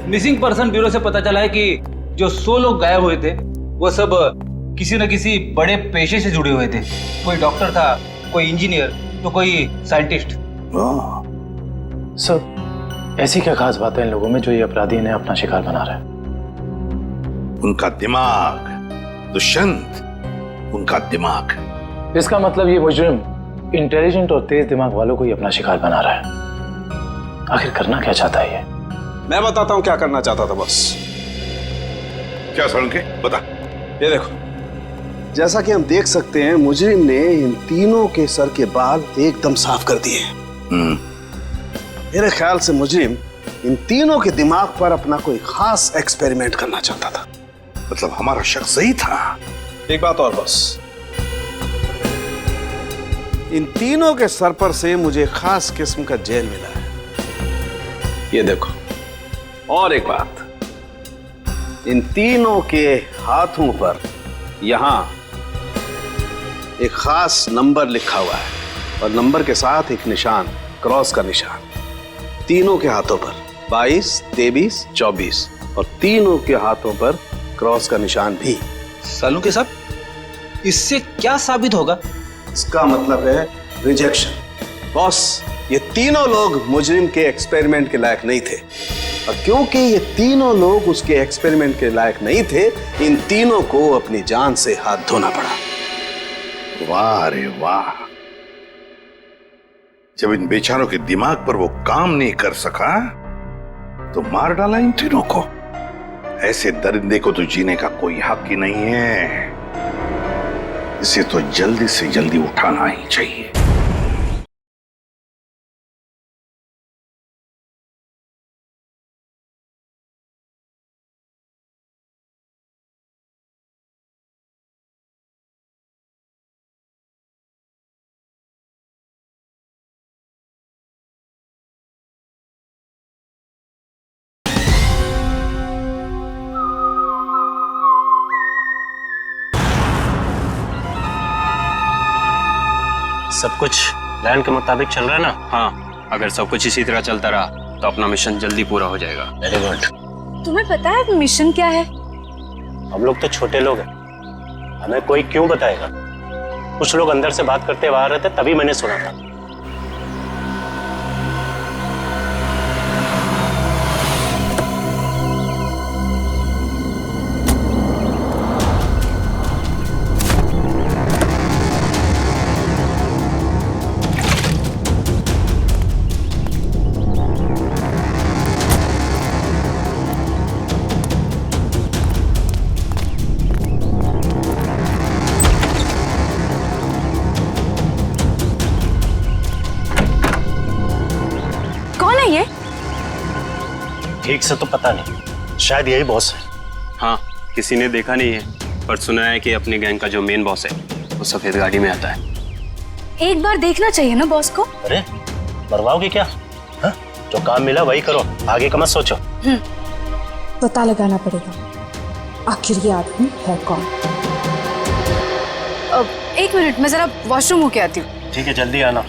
मिसिंग पर्सन ब्यूरो से पता चला है कि जो 100 लोग गायब हुए थे वो सब किसी न किसी बड़े पेशे से जुड़े हुए थे। कोई डॉक्टर था, कोई इंजीनियर, तो कोई साइंटिस्ट। सर, ऐसी क्या खास बात है इन लोगों में जो ये अपराधी इन्हें अपना शिकार बना रहा है? उनका दिमाग दुष्यंत, उनका दिमाग। इसका मतलब ये मुजरिम इंटेलिजेंट और तेज दिमाग वालों को ही अपना शिकार बना रहा है। आखिर करना क्या चाहता है ये? मैं बताता हूँ क्या करना चाहता था बस। क्या सड़के बता। ये देखो, जैसा कि हम देख सकते हैं, मुजरिम ने इन तीनों के सर के बाल एकदम साफ कर दिए। मेरे ख्याल से मुजरिम इन तीनों के दिमाग पर अपना कोई खास एक्सपेरिमेंट करना चाहता था। मतलब हमारा शक सही था। एक बात और बस, इन तीनों के सर पर से मुझे खास किस्म का जेल मिला है। ये देखो, और एक बात, इन तीनों के हाथों पर यहां एक खास नंबर लिखा हुआ है, और नंबर के साथ एक निशान, क्रॉस का निशान। तीनों के हाथों पर 22, 23, 24, और तीनों के हाथों पर क्रॉस का निशान भी। सालू के साहब, इससे क्या साबित होगा? इसका मतलब है रिजेक्शन। बॉस, ये तीनों लोग मुजरिम के एक्सपेरिमेंट के लायक नहीं थे, और क्योंकि ये तीनों लोग उसके एक्सपेरिमेंट के लायक नहीं थे, इन तीनों को अपनी जान से हाथ धोना पड़ा। वाह रे वाह, जब इन बेचारों के दिमाग पर वो काम नहीं कर सका तो मार डाला इन तीनों को। ऐसे दरिंदे को तो जीने का कोई हक ही नहीं है। इसे तो जल्दी से जल्दी उठाना ही चाहिए। सब कुछ प्लान के मुताबिक चल रहा है ना? हाँ, अगर सब कुछ इसी तरह चलता रहा तो अपना मिशन जल्दी पूरा हो जाएगा। Very good. तुम्हें पता है मिशन क्या है? हम लोग तो छोटे लोग हैं, हमें कोई क्यों बताएगा? कुछ लोग अंदर से बात करते हुए आ रहे थे, तभी मैंने सुना था। ठीक से तो पता नहीं, शायद यही बॉस है। हाँ, किसी ने देखा नहीं है, पर सुना है कि अपने गैंग का जो मेन बॉस है वो सफेद गाड़ी में आता है। एक बार देखना चाहिए ना बॉस को। अरे मरवाओगे क्या? हा? जो काम मिला वही करो, आगे का मत सोचो। पता लगाना पड़ेगा आखिर ये आदमी है कौन। एक मिनट, मैं जरा वॉशरूम होके आती हूँ। ठीक है, जल्दी आना।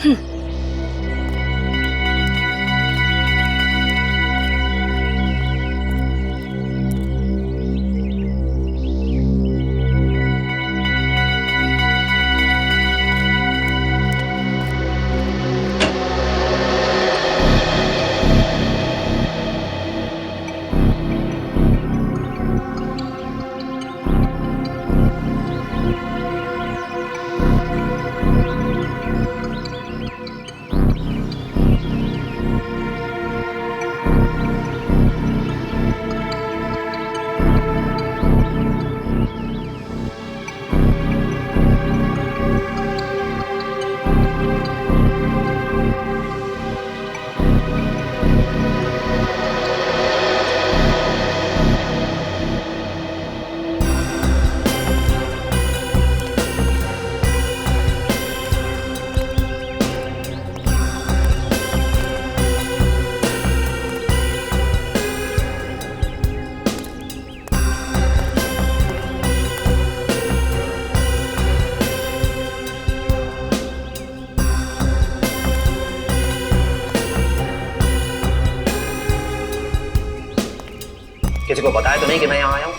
किसी को बताया तो नहीं कि मैं यहाँ आया हूँ?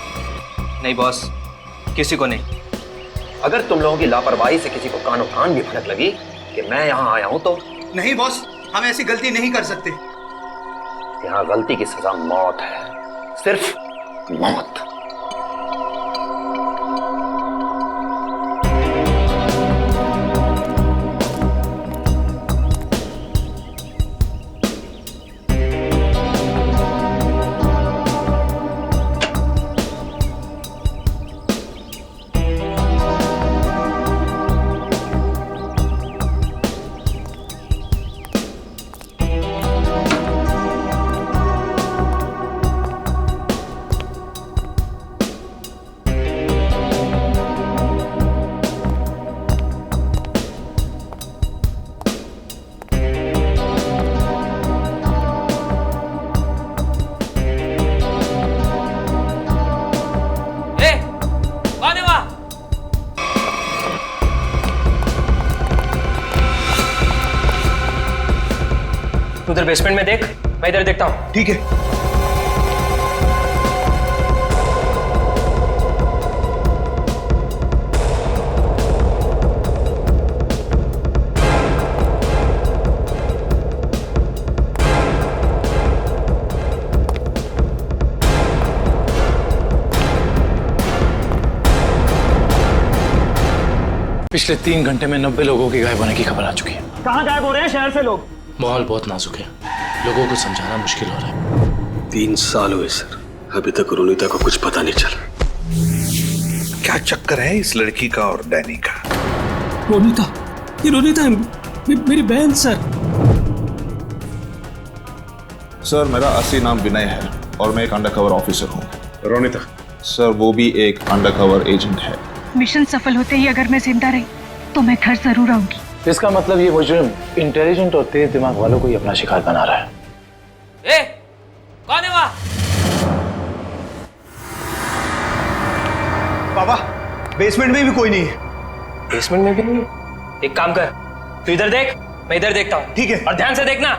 नहीं बॉस, किसी को नहीं। अगर तुम लोगों की लापरवाही से किसी को कानो कान भी भनक लगी कि मैं यहाँ आया हूँ तो? नहीं बॉस, हम ऐसी गलती नहीं कर सकते। यहाँ गलती की सजा मौत है, सिर्फ मौत। उधर बेसमेंट में देख, मैं इधर देखता हूँ। ठीक है। पिछले 3 घंटे में 90 लोगों के गायब होने की खबर आ चुकी है। कहाँ गायब हो रहे हैं शहर से लोग? माहौल बहुत नाजुक है, लोगों को समझाना मुश्किल हो रहा है। 3 साल हुए सर, अभी तक रोनिता को कुछ पता नहीं चला। क्या चक्कर है इस लड़की का और डैनी का? रोनिता, ये रोनिता है, मेरी बहन सर। सर मेरा असली नाम विनय है और मैं एक अंडरकवर ऑफिसर हूँ। रोनिता? सर वो भी एक अंडरकवर एजेंट है। मिशन सफल होते ही अगर मैं जिंदा रही तो मैं घर जरूर आऊंगी। इसका मतलब ये मुजरिम इंटेलिजेंट और तेज दिमाग वालों को ही अपना शिकार बना रहा है। ए, कौन है वहाँ? बाबा, बेसमेंट में भी कोई नहीं है। बेसमेंट में भी नहीं है? एक काम कर, तू इधर देख, मैं इधर देखता हूँ। ठीक है, और ध्यान से देखना।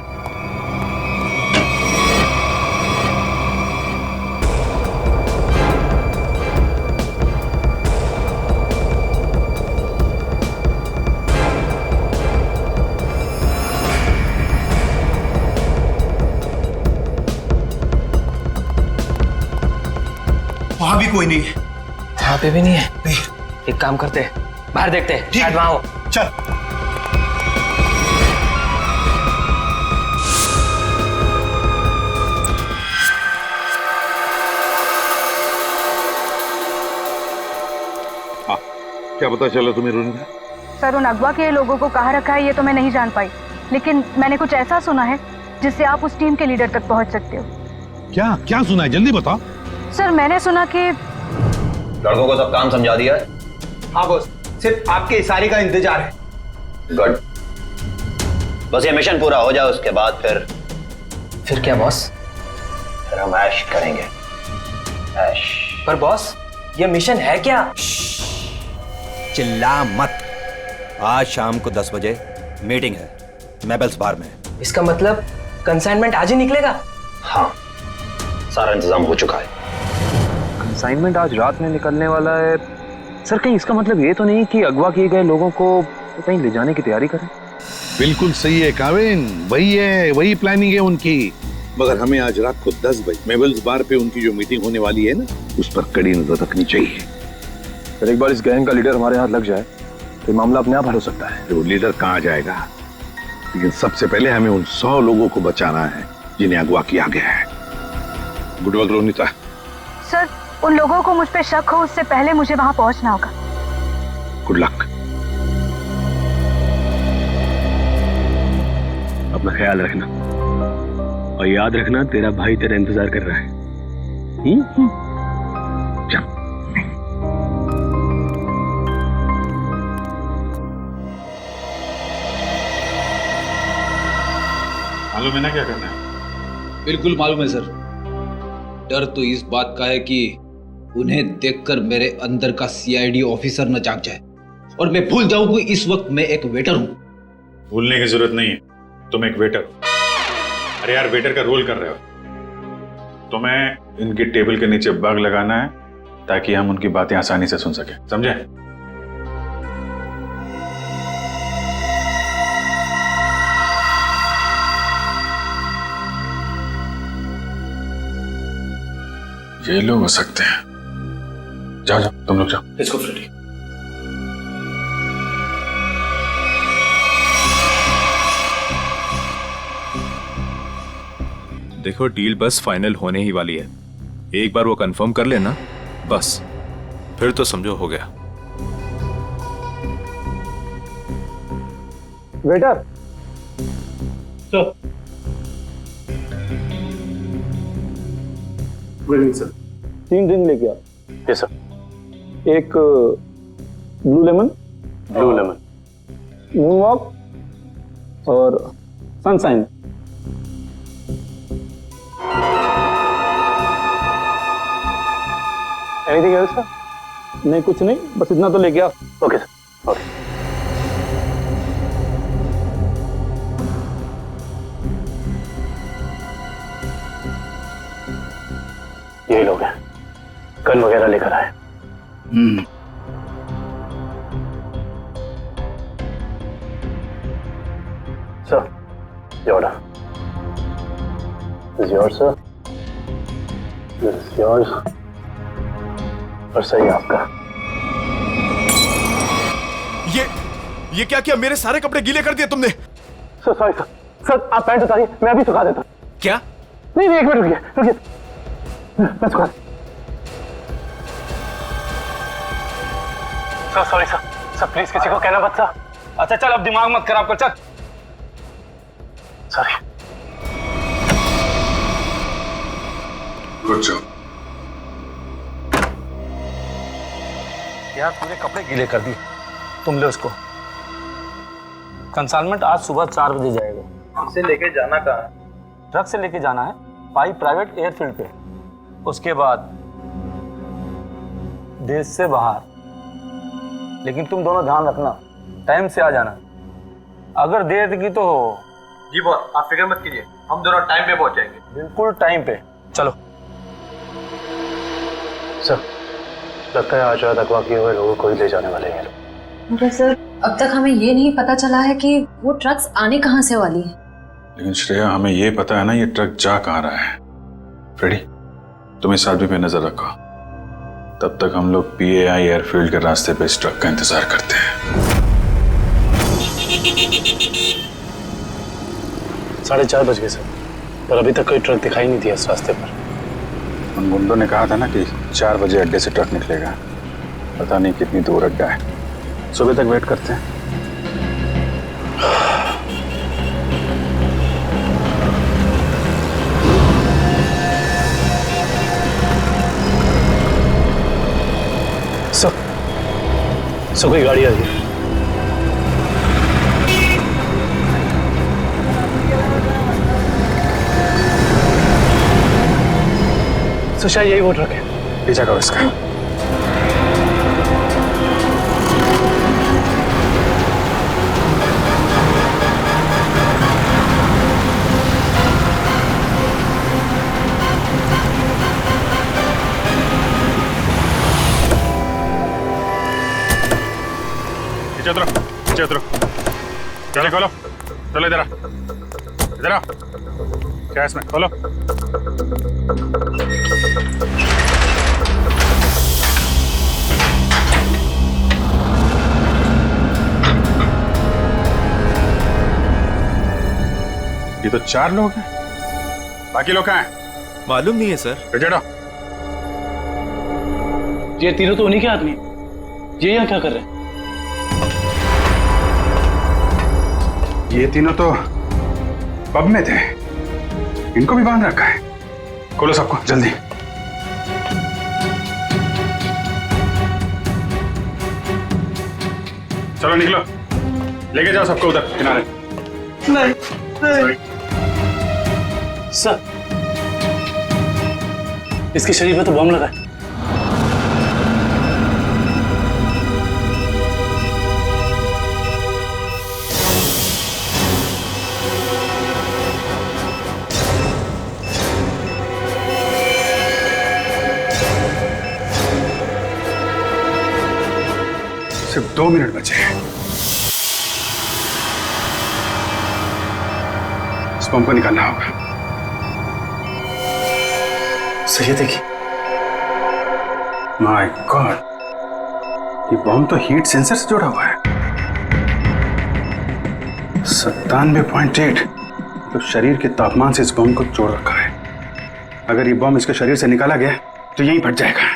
वहां भी कोई नहीं है। वहां पे भी नहीं है? नहीं। एक काम करते हैं, बाहर देखते हैं, शायद वहां हो। चल। क्या पता चला तुम्हें रोनिता? सर, उन अगवा के लोगों को कहाँ रखा है ये तो मैं नहीं जान पाई, लेकिन मैंने कुछ ऐसा सुना है जिससे आप उस टीम के लीडर तक पहुंच सकते हो। क्या क्या सुना है, जल्दी बताओ। सर, मैंने सुना कि लड़कों को सब काम समझा दिया है? हाँ बॉस, सिर्फ आपके इशारे का इंतजार है। गुड, बस ये मिशन पूरा हो जाए उसके बाद फिर क्या बॉस? फिर हम ऐश करेंगे, ऐश। पर बॉस, ये मिशन है क्या? चिल्ला मत। आज शाम को 10 बजे मीटिंग है मेबल्स बार में। इसका मतलब कंसाइनमेंट आज ही निकलेगा? हाँ, सारा इंतजाम हो चुका है। कंसाइनमेंट आज रात में निकलने वाला है। सर, कहीं इसका मतलब ये तो नहीं कि अगवा किए गए लोगों को कहीं ले जाने की तैयारी करें? बिल्कुल सही है काविन, वही है, वही प्लानिंग है उनकी। मगर हमें आज रात को 10 बजे मेबल्स बार पे उनकी जो मीटिंग होने वाली है ना, उस पर कड़ी नजर रखनी चाहिए। फिर एक बार इस गैंग का लीडर हमारे हाथ लग जाए तो मामला अपने आप हल हो सकता है। वो लीडर कहाँ जाएगा, लेकिन सबसे पहले हमें उन 100 लोगों को बचाना है जिन्हें अगवा किया गया है। Good work Ronita. सर, उन लोगों को मुझ पे शक हो उससे पहले मुझे वहां पहुंचना होगा। Good luck. अपना ख्याल रखना और याद रखना तेरा भाई तेरा इंतजार कर रहा है। चल। मालूम है ना क्या करना है? बिल्कुल मालूम है सर। डर तो इस बात का है कि उन्हें देखकर मेरे अंदर का सीआईडी ऑफिसर न जाग जाए और मैं भूल जाऊं कि इस वक्त मैं एक वेटर हूं। भूलने की जरूरत नहीं है, तुम एक वेटर हो। अरे यार, वेटर का रोल कर रहे हो। तुम्हें इनकी टेबल के नीचे बग लगाना है ताकि हम उनकी बातें आसानी से सुन सकें, समझे? ये लोग हो सकते हैं। जाओ जाओ, तुम लोग जाओ। इसको फ्रेडी। देखो, डील बस फाइनल होने ही वाली है। एक बार वो कंफर्म कर लेना बस, फिर तो समझो हो गया। Waiter sir. Good evening sir. 3 drink लेके आओ। Yes sir. एक ब्लू लेमन, मून वॉक और सनशाइन। Anything else sir? नहीं, कुछ नहीं, बस इतना तो लेके आओ। Okay sir. ओके। यही लोग हैं, गन वगैरह लेकर आए। सर, ये order. This is yours, sir. This is yours. और सही आपका। ये क्या किया? मेरे सारे कपड़े गीले कर दिए तुमने। Sir sorry sir. सर, आप पैंट उतारिए, मैं अभी सुखा देता हूँ। क्या? नहीं, एक मिनट रुकिए। मैं सुखा। Sir sorry sir. Sir please किसी को कहना मत सर। अच्छा चल, अब दिमाग मत खराब कर, चल। सॉरी। Good job. यार, पूरे कपड़े गीले कर दिए। तुम ले उसको। कंसाइनमेंट आज सुबह 4 बजे जाएगा। इसे लेके जाना कहाँ है? ट्रक से लेके जाना है पाई प्राइवेट एयरफील्ड पे। उसके बाद देश से बाहर। लेकिन तुम दोनों ध्यान रखना, टाइम से आ जाना। अगर देर की तो जी बॉस, आप फिक्र मत कीजिए, हम दोनों टाइम पे पहुंच जाएंगे। बिल्कुल टाइम पे। चलो सर, लगता है आज रात अगवा किए हुए लोगों को ही ले जाने वाले हैं। मगर सर, अब तक हमें ये नहीं पता चला है कि वो ट्रक्स आने कहाँ से वाली है। लेकिन श्रेया, हमें ये पता है ना ये ट्रक जा कहाँ रहा है। फ्रेडी, तुम इस आदमी पे नजर रखो, तब तक हम लोग PAI एयरफील्ड के रास्ते पे इस ट्रक का इंतजार करते हैं। 4:30 बज गए सर, पर अभी तक कोई ट्रक दिखाई नहीं दिया इस रास्ते पर। उन गुंडों ने कहा था ना कि 4 बजे अड्डे से ट्रक निकलेगा, पता नहीं कितनी दूर अड्डा है। सुबह तक वेट करते हैं। सर कोई गाड़ी आ रही है। सर शायद यही वो ट्रक है। पीछा करो इसका। पीछे उतरो, चलो खोलो, चलो इधर आ, क्या इसमें खोलो। ये तो 4 लोग हैं, बाकी लोग कहाँ हैं? मालूम नहीं है सर। बेटा, ये तीनों तो उन्हीं के आदमी हैं। ये यहाँ क्या कर रहे हैं? ये तीनों तो पब में थे, इनको भी बांध रखा है। खोलो सबको जल्दी। चलो निकलो, लेके जाओ सबको उधर किनारे। नहीं। सर, इसके शरीर में तो बम लगा है। सिर्फ 2 मिनट बचे हैं। इस बम को निकालना होगा। सही देखिए। माय गॉड, ये बम तो हीट सेंसर से जुड़ा हुआ है। 97.8 तो शरीर के तापमान से इस बम को जोड़ रखा है। अगर ये बम इसके शरीर से निकाला गया तो यहीं फट जाएगा।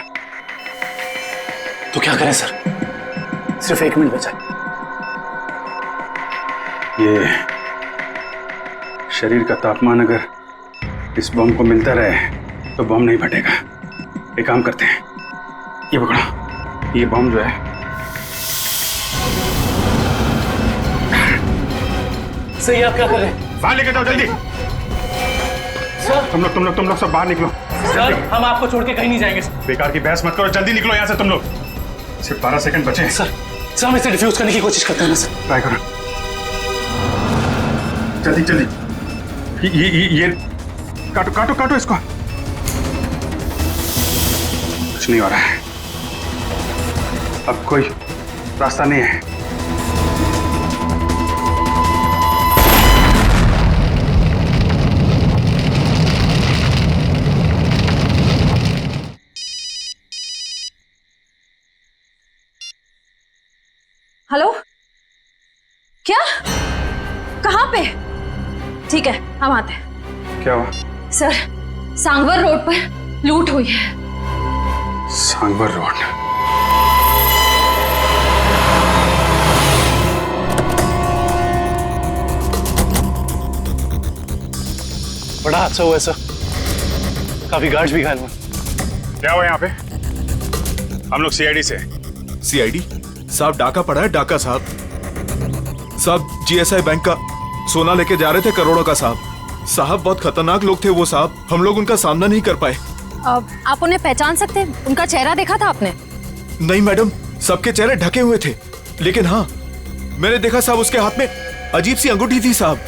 तो क्या करें सर? सिर्फ 1 मिनट बचा। ये शरीर का तापमान अगर इस बम को मिलता रहे तो बम नहीं फटेगा। एक काम करते हैं, ये पकड़ो, ये बम जो है सही। आप क्या कर रहे हैं? बाहर लेके जाओ जल्दी। सर, तुम लोग सब बाहर निकलो। सर, हम आपको छोड़ के कहीं नहीं जाएंगे। बेकार की बहस मत करो, जल्दी निकलो यहाँ से तुम लोग। सिर्फ 12 सेकंड बचे हैं। सर, हम इसे डिफ्यूज करने की कोशिश करते हैं ना सर। ट्राई करो जल्दी। ये काटो इसको। कुछ नहीं हो रहा है, अब कोई रास्ता नहीं है। हेलो, क्या? कहाँ पे? ठीक है, हम आते हैं। क्या हुआ? सर, सांगवर रोड पर लूट हुई है। सांगवर रोड? बड़ा हादसा हुआ है सर, काफी गार्ड्स भी घायल हुए। क्या हुआ यहाँ पे? हम लोग CID से। CID साहब, डाका पड़ा है, डाका साहब। GSI बैंक का सोना लेके जा रहे थे, करोड़ों का साहब। बहुत खतरनाक लोग थे वो साहब, हम लोग उनका सामना नहीं कर पाए। आप उन्हें पहचान सकते हैं? उनका चेहरा देखा था आपने? नहीं मैडम, सबके चेहरे ढके हुए थे, लेकिन हाँ, मैंने देखा साहब उसके हाथ में अजीब सी अंगूठी थी साहब,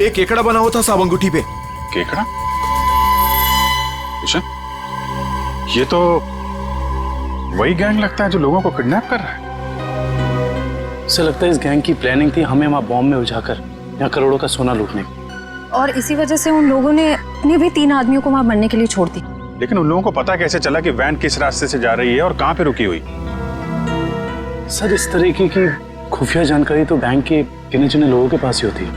एक केकड़ा बना हुआ था साहब अंगूठी पे। केकड़ा? किशन, ये तो वही गैंग लगता है जो लोगों को किडनैप कर रहा है। उसे लगता है इस गैंग की प्लानिंग थी हमें वहां बॉम्ब में उलझाकर यहाँ करोड़ों का सोना लूटने की। और इसी वजह से उन लोगों ने अपने भी 3 आदमियों को वहां मरने के लिए छोड़ दी। लेकिन उन लोगों को पता कैसे चला कि वैन किस रास्ते से जा रही है और कहां पे रुकी हुई? सर, इस तरीके की खुफिया जानकारी तो बैंक के गिने चुने लोगों के पास ही होती है।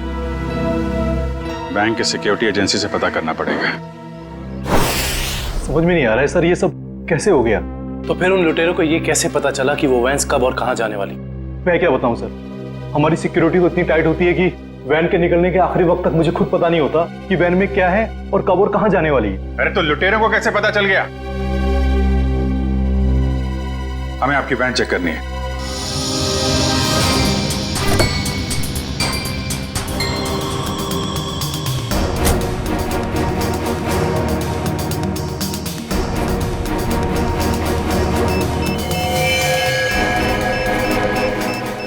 बैंक के सिक्योरिटी एजेंसी से पता करना पड़ेगा। समझ में नहीं आ रहा है सर, ये सब कैसे हो गया? तो फिर उन लुटेरों को ये कैसे पता चला कि वो वैन कब और कहां जाने वाली? मैं क्या बताऊं सर, हमारी सिक्योरिटी तो इतनी टाइट होती है कि वैन के निकलने के आखिरी वक्त तक मुझे खुद पता नहीं होता कि वैन में क्या है और कब और कहां जाने वाली है। अरे तो लुटेरों को कैसे पता चल गया? हमें आपकी वैन चेक करनी है।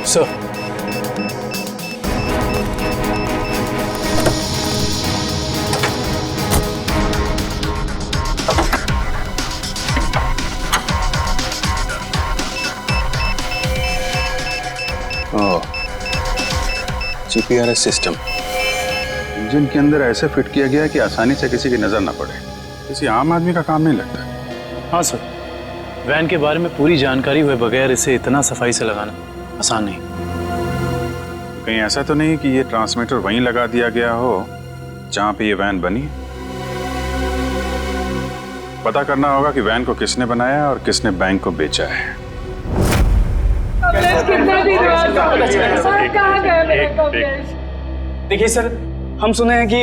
सर, जीपीआरएस सिस्टम इंजन के अंदर ऐसे फिट किया गया है कि आसानी से किसी की नजर ना पड़े। किसी आम आदमी का काम नहीं लगता। हाँ सर, वैन के बारे में पूरी जानकारी हुए बगैर इसे इतना सफाई से लगाना आसान नहीं। कहीं ऐसा तो नहीं कि ये ट्रांसमीटर वहीं लगा दिया गया हो जहां पे ये वैन बनी? पता करना होगा कि वैन को किसने बनाया और किसने बैंक को बेचा है। देखिए सर, हम सुने हैं कि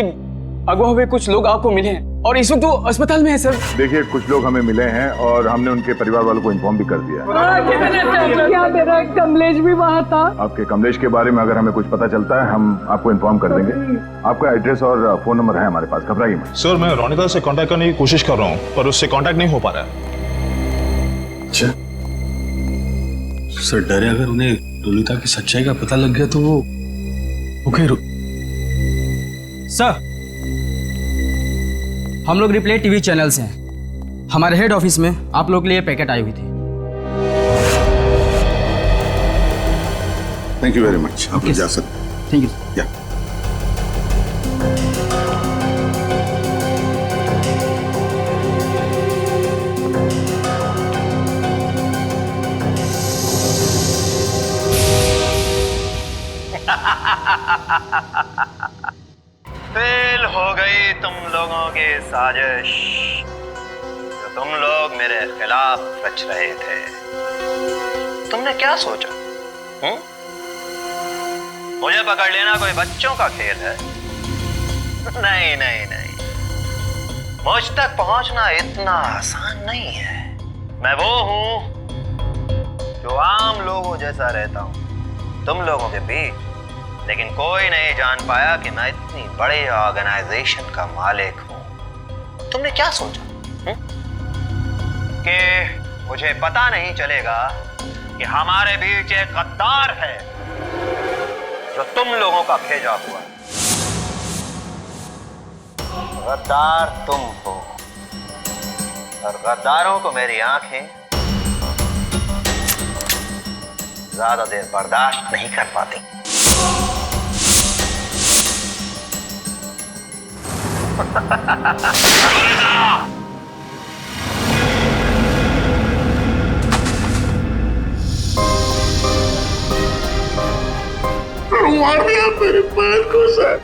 अगवा हुए कुछ लोग आपको मिले हैं और इस वक्त वो अस्पताल में है सर। देखिए, कुछ लोग हमें मिले हैं और हमने उनके परिवार वालों को इन्फॉर्म भी कर दिया है। क्या मेरा कमलेश भी वहाँ था? आपके कमलेश के बारे में अगर हमें कुछ पता चलता है हम आपको इन्फॉर्म कर देंगे। आपका एड्रेस और फोन नंबर है हमारे पास, घबराइए मत। सर, मैं रोनिता से कांटेक्ट करने की कोशिश कर रहा हूँ पर उससे कांटेक्ट नहीं हो पा रहा है। अच्छा सर, डरे अगर उन्हें रोनिता की सच्चाई का पता लग गया तो वो ओके। सर, हम लोग रिप्ले टीवी चैनल से हैं। हमारे हेड ऑफिस में आप लोग के लिए पैकेट आई हुई थी। Thank you very much. आप जा सकते हैं। Thank you. या फेल हो गई तुम लोगों की साजिश जो तुम लोग मेरे खिलाफ रच रहे थे। तुमने क्या सोचा? मुझे पकड़ लेना कोई बच्चों का खेल है? नहीं नहीं नहीं, मुझ तक पहुंचना इतना आसान नहीं है। मैं वो हूं जो आम लोगों जैसा रहता हूं तुम लोगों के बीच, लेकिन कोई नहीं जान पाया कि मैं इतनी बड़ी ऑर्गेनाइजेशन का मालिक हूं। तुमने क्या सोचा कि मुझे पता नहीं चलेगा कि हमारे बीच एक गद्दार है जो तुम लोगों का भेजा हुआ? गद्दार तुम हो और गद्दारों को मेरी आंखें ज्यादा देर बर्दाश्त नहीं कर पाती। मार दिया मेरे पैर को सर।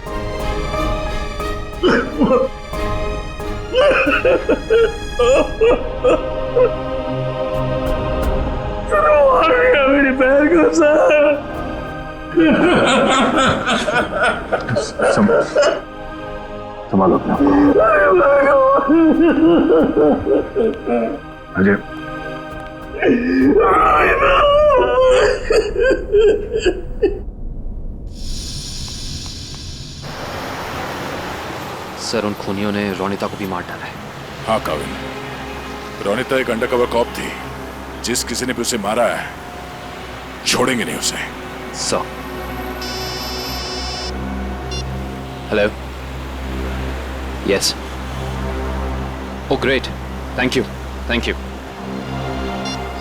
मार दिया मेरे पैर को सर। संभालो अपने आप को। अजय, सर, उन खूनियों ने रोनिता को भी मार डाला है। हाँ काविल, रोनिता एक अंडरकवर कॉप थी। जिस किसी ने भी उसे मारा है छोड़ेंगे नहीं उसे। Sir, hello, yes, oh great, thank you, thank you.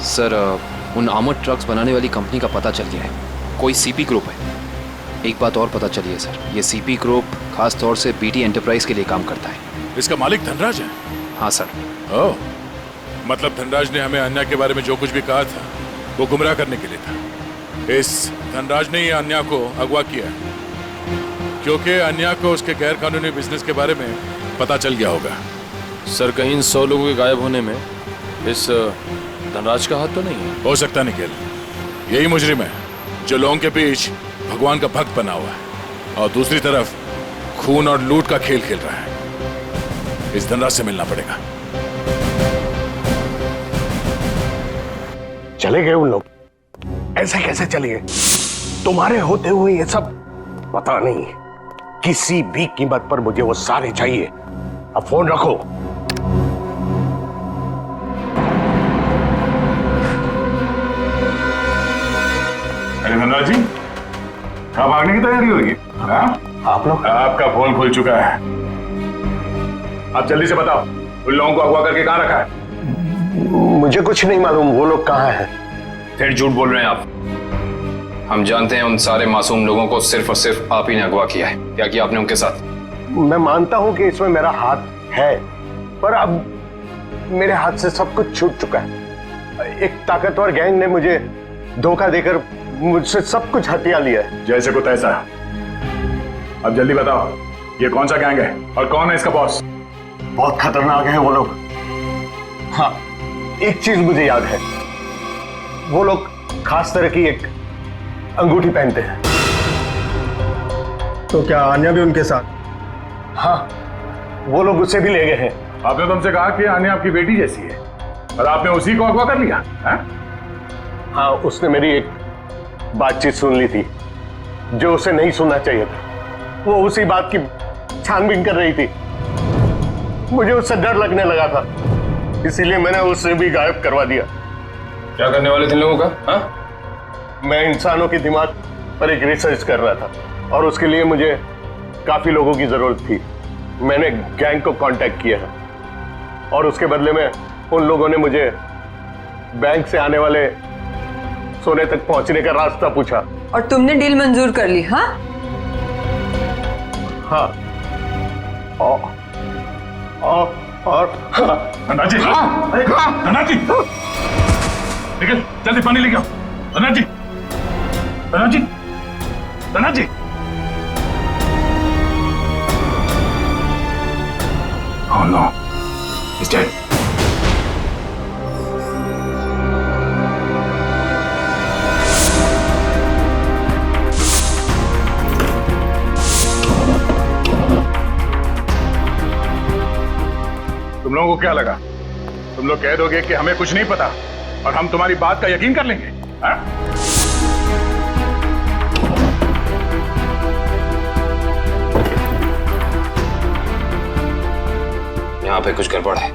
Sir, उन आर्मर्ड ट्रक्स बनाने वाली कंपनी का पता चल गया है, कोई सीपी ग्रुप है। एक बात और पता चली है सर, ये सीपी ग्रुप खास तौर से बीटी एंटरप्राइज के लिए काम करता है। इसका मालिक धनराज है? हाँ सर। ओह, मतलब धनराज ने हमें अन्या के बारे में जो कुछ भी कहा था वो गुमराह करने के लिए था। इस धनराज ने ही अन्या को अगवा किया क्योंकि अन्या को उसके गैर कानूनी बिजनेस के बारे में पता चल गया होगा। सर, कहीं इन 100 लोगों के गायब होने में इस धनराज का हाथ तो नहीं है? हो सकता निखिल, यही मुजरिम है जो लोगों के बीच भगवान का भक्त बना हुआ है और दूसरी तरफ खून और लूट का खेल खेल रहा है। इस धनराज से मिलना पड़ेगा। चले गए उन लोग? ऐसे कैसे चले गए? तुम्हारे होते हुए ये सब पता नहीं। किसी भी कीमत पर मुझे वो सारे चाहिए। अब फोन रखो। अरे धनराज जी, कहाँ भागने की तैयारी हो रही है? आप लोग? आपका फोन खुल चुका है। आप जल्दी से बताओ, उन लोगों को अगवा करके कहाँ रखा है? मुझे कुछ नहीं मालूम वो लोग कहाँ हैं। फिर झूठ बोल रहे हैं आप। हम जानते हैं उन सारे मासूम लोगों को सिर्फ और सिर्फ आप ही ने अगवा किया है। क्या किया आपने उनके साथ? मैं मानता हूं कि इसमें मेरा हाथ है, पर अब मेरे हाथ से सब कुछ छूट चुका है। एक ताकतवर गैंग ने मुझे धोखा देकर मुझसे सब कुछ हथिया लिया है। जैसे को तैसा। अब जल्दी बताओ, ये कौन सा गैंग है और कौन है इसका बॉस? बहुत खतरनाक है वो लोग। हाँ, एक चीज मुझे याद है, वो लोग खास तरह की एक अंगूठी पहनते हैं। तो क्या आन्या भी उनके साथ? हाँ, वो लोग उसे भी ले गए हैं। आपने तुमसे कहा कि आन्या आपकी बेटी जैसी है और आपने उसी को अगवा कर लिया है? हाँ, उसने मेरी एक बातचीत सुन ली थी जो उसे नहीं सुनना चाहिए था। वो उसी बात की छानबीन कर रही थी। मुझे उससे डर लगने लगा था, इसीलिए मैंने उसे भी गायब करवा दिया। क्या करने वाले थे लोगों का? हाँ? मैं इंसानों के दिमाग पर एक रिसर्च कर रहा था और उसके लिए मुझे काफी लोगों की जरूरत थी। मैंने गैंग को कांटेक्ट किया और उसके बदले में उन लोगों ने मुझे बैंक से आने वाले सोने तक पहुंचने का रास्ता पूछा। और तुमने डील मंजूर कर ली? हाँ हाँ। और धनराज जी, धनराज जी, निकल, जल्दी पानी लेके आओ। धनराज जी, धनराज जी, धनराज जी। Oh no, he's dead. तुम लोगों को क्या लगा? तुम लोग कह दोगे कि हमें कुछ नहीं पता और हम तुम्हारी बात का यकीन कर लेंगे? हाँ? यहाँ पे कुछ गड़बड़ है।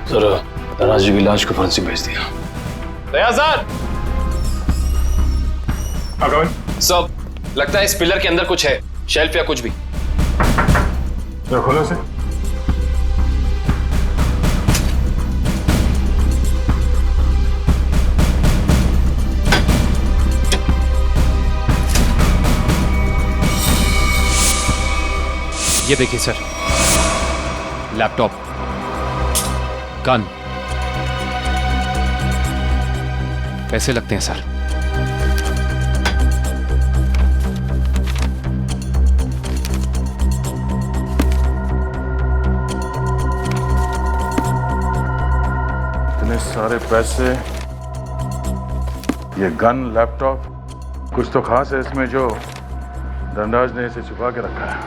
सर, धनराज जी की लाश को फांसी भेज दिया। दया सर, सब लगता है इस पिलर के अंदर कुछ है, शेल्फ या कुछ भी। तो खोलो से। ये देखिए सर, लैपटॉप, गन, पैसे लगते हैं सर। इतने सारे पैसे, ये गन, लैपटॉप, कुछ तो खास है इसमें जो धनराज ने इसे छुपा के रखा है।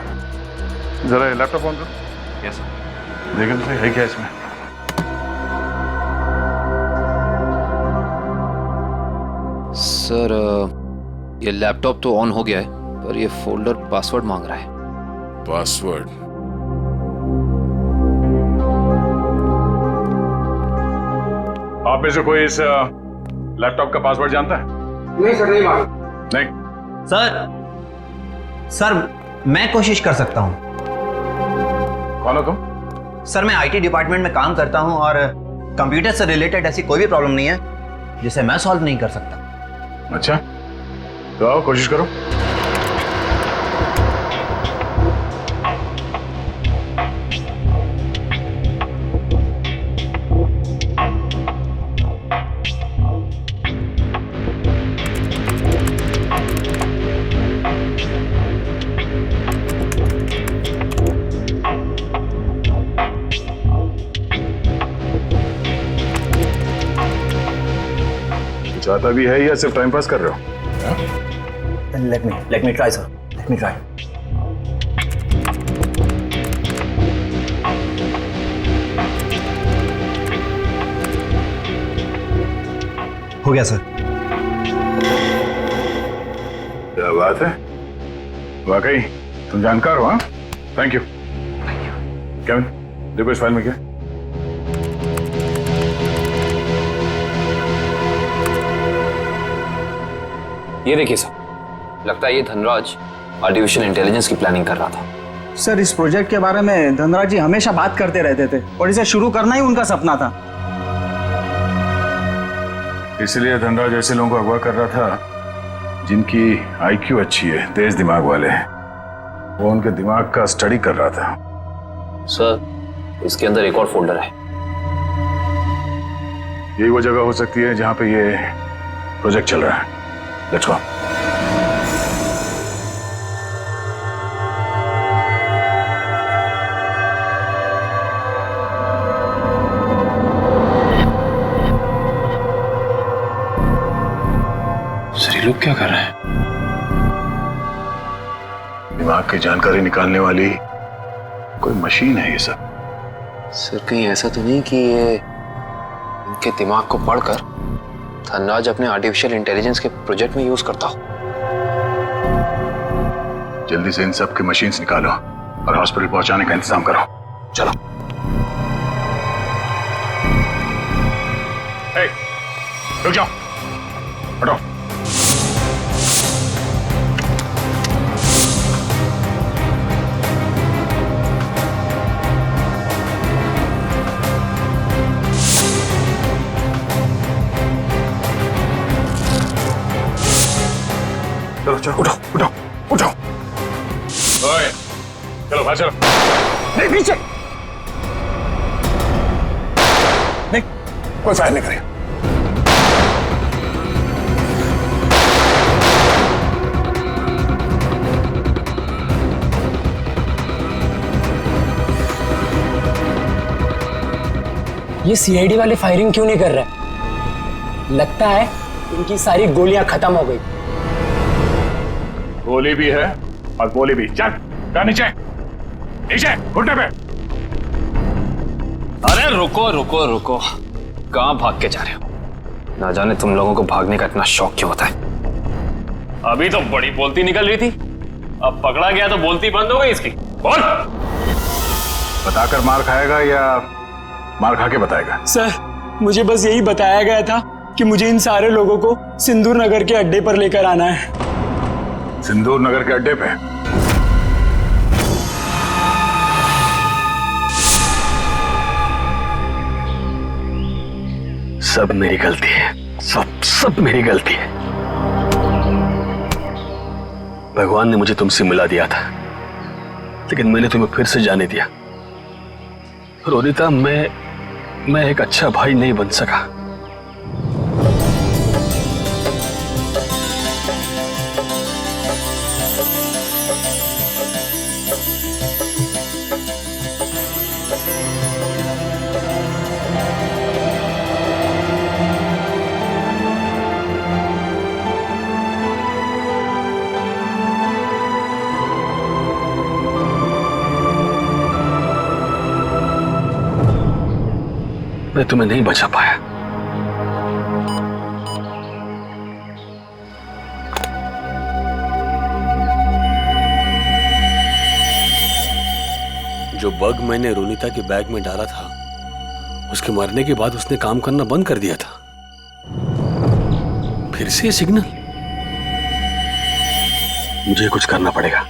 जरा ये लैपटॉप ऑन करो। Yes sir. देखें तो सही है क्या इसमें। सर, ये लैपटॉप तो ऑन हो गया है, पर ये फोल्डर पासवर्ड मांग रहा है। पासवर्ड? आप में से कोई इस लैपटॉप का पासवर्ड जानता है? नहीं सर, नहीं मालूम। नहीं? सर मैं कोशिश कर सकता हूँ। कौन हो तुम? सर मैं आईटी डिपार्टमेंट में काम करता हूँ और कंप्यूटर से रिलेटेड ऐसी कोई भी प्रॉब्लम नहीं है जिसे मैं सॉल्व नहीं कर सकता। अच्छा, तो आओ कोशिश करो। चाहता भी है या सिर्फ टाइम पास कर रहे हो? Let me try, sir. Let me try. हो गया सर। क्या बात है, वाकई तुम जानकार हो। हाँ, थैंक यू। केविन, देखो इस फाइल में क्या है? ये देखिए सर, लगता है ये धनराज आर्टिफिशियल इंटेलिजेंस की प्लानिंग कर रहा था। सर इस प्रोजेक्ट के बारे में धनराज जी हमेशा बात करते रहते थे और इसे शुरू करना ही उनका सपना था। इसलिए धनराज ऐसे लोगों को अगवा कर रहा था जिनकी आईक्यू अच्छी है, तेज दिमाग वाले हैं। वो उनके दिमाग का स्टडी कर रहा था। सर इसके अंदर एक और फोल्डर है। यही वो जगह हो सकती है जहां पे ये प्रोजेक्ट चल रहा है। Let's go. सर ये लोग क्या कर रहे हैं? दिमाग की जानकारी निकालने वाली कोई मशीन है ये सब। सर कहीं ऐसा तो नहीं कि ये इनके दिमाग को पढ़कर धनराज अपने आर्टिफिशियल इंटेलिजेंस के प्रोजेक्ट में यूज करता हो? जल्दी से इन सब की मशीन्स निकालो और हॉस्पिटल पहुंचाने का इंतजाम करो। चलो। रुक जाओ, हटो। चलो चलो, उठो उठो उठो। ओए, चलो बाहर चलो। नहीं पीछे नहीं, कोई फायर नहीं करेगा। ये सीआईडी वाले फायरिंग क्यों नहीं कर रहे? लगता है इनकी सारी गोलियां खत्म हो गई। गोली भी है और गोली भी। चल नीचे नीचे, घुटने पे। अरे रुको रुको रुको, कहां भाग के जा रहे हो? ना जाने तुम लोगों को भागने का इतना शौक क्यों होता है। अभी तो बड़ी बोलती निकल रही थी, अब पकड़ा गया तो बोलती बंद हो गई इसकी। बोल। बताकर मार खाएगा या मार खा के बताएगा? सर मुझे बस यही बताया गया था कि मुझे इन सारे लोगों को सिंदूर नगर के अड्डे पर लेकर आना है। सिंदूर नगर के अड्डे पे? सब मेरी गलती है, सब मेरी गलती है। भगवान ने मुझे तुमसे मिला दिया था, लेकिन मैंने तुम्हें फिर से जाने दिया। रोनिता, मैं एक अच्छा भाई नहीं बन सका। मैं तुम्हें नहीं बचा पाया। जो बग मैंने रोनिता के बैग में डाला था, उसके मरने के बाद उसने काम करना बंद कर दिया था। फिर से सिग्नल। मुझे कुछ करना पड़ेगा।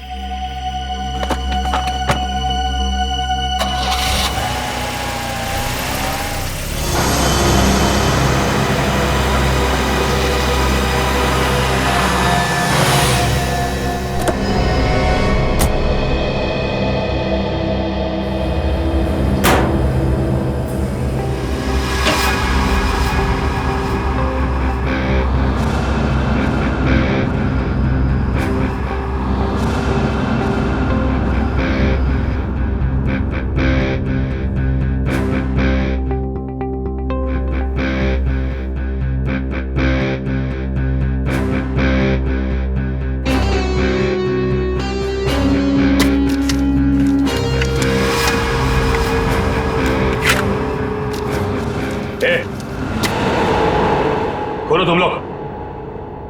खोलो तुम लोग।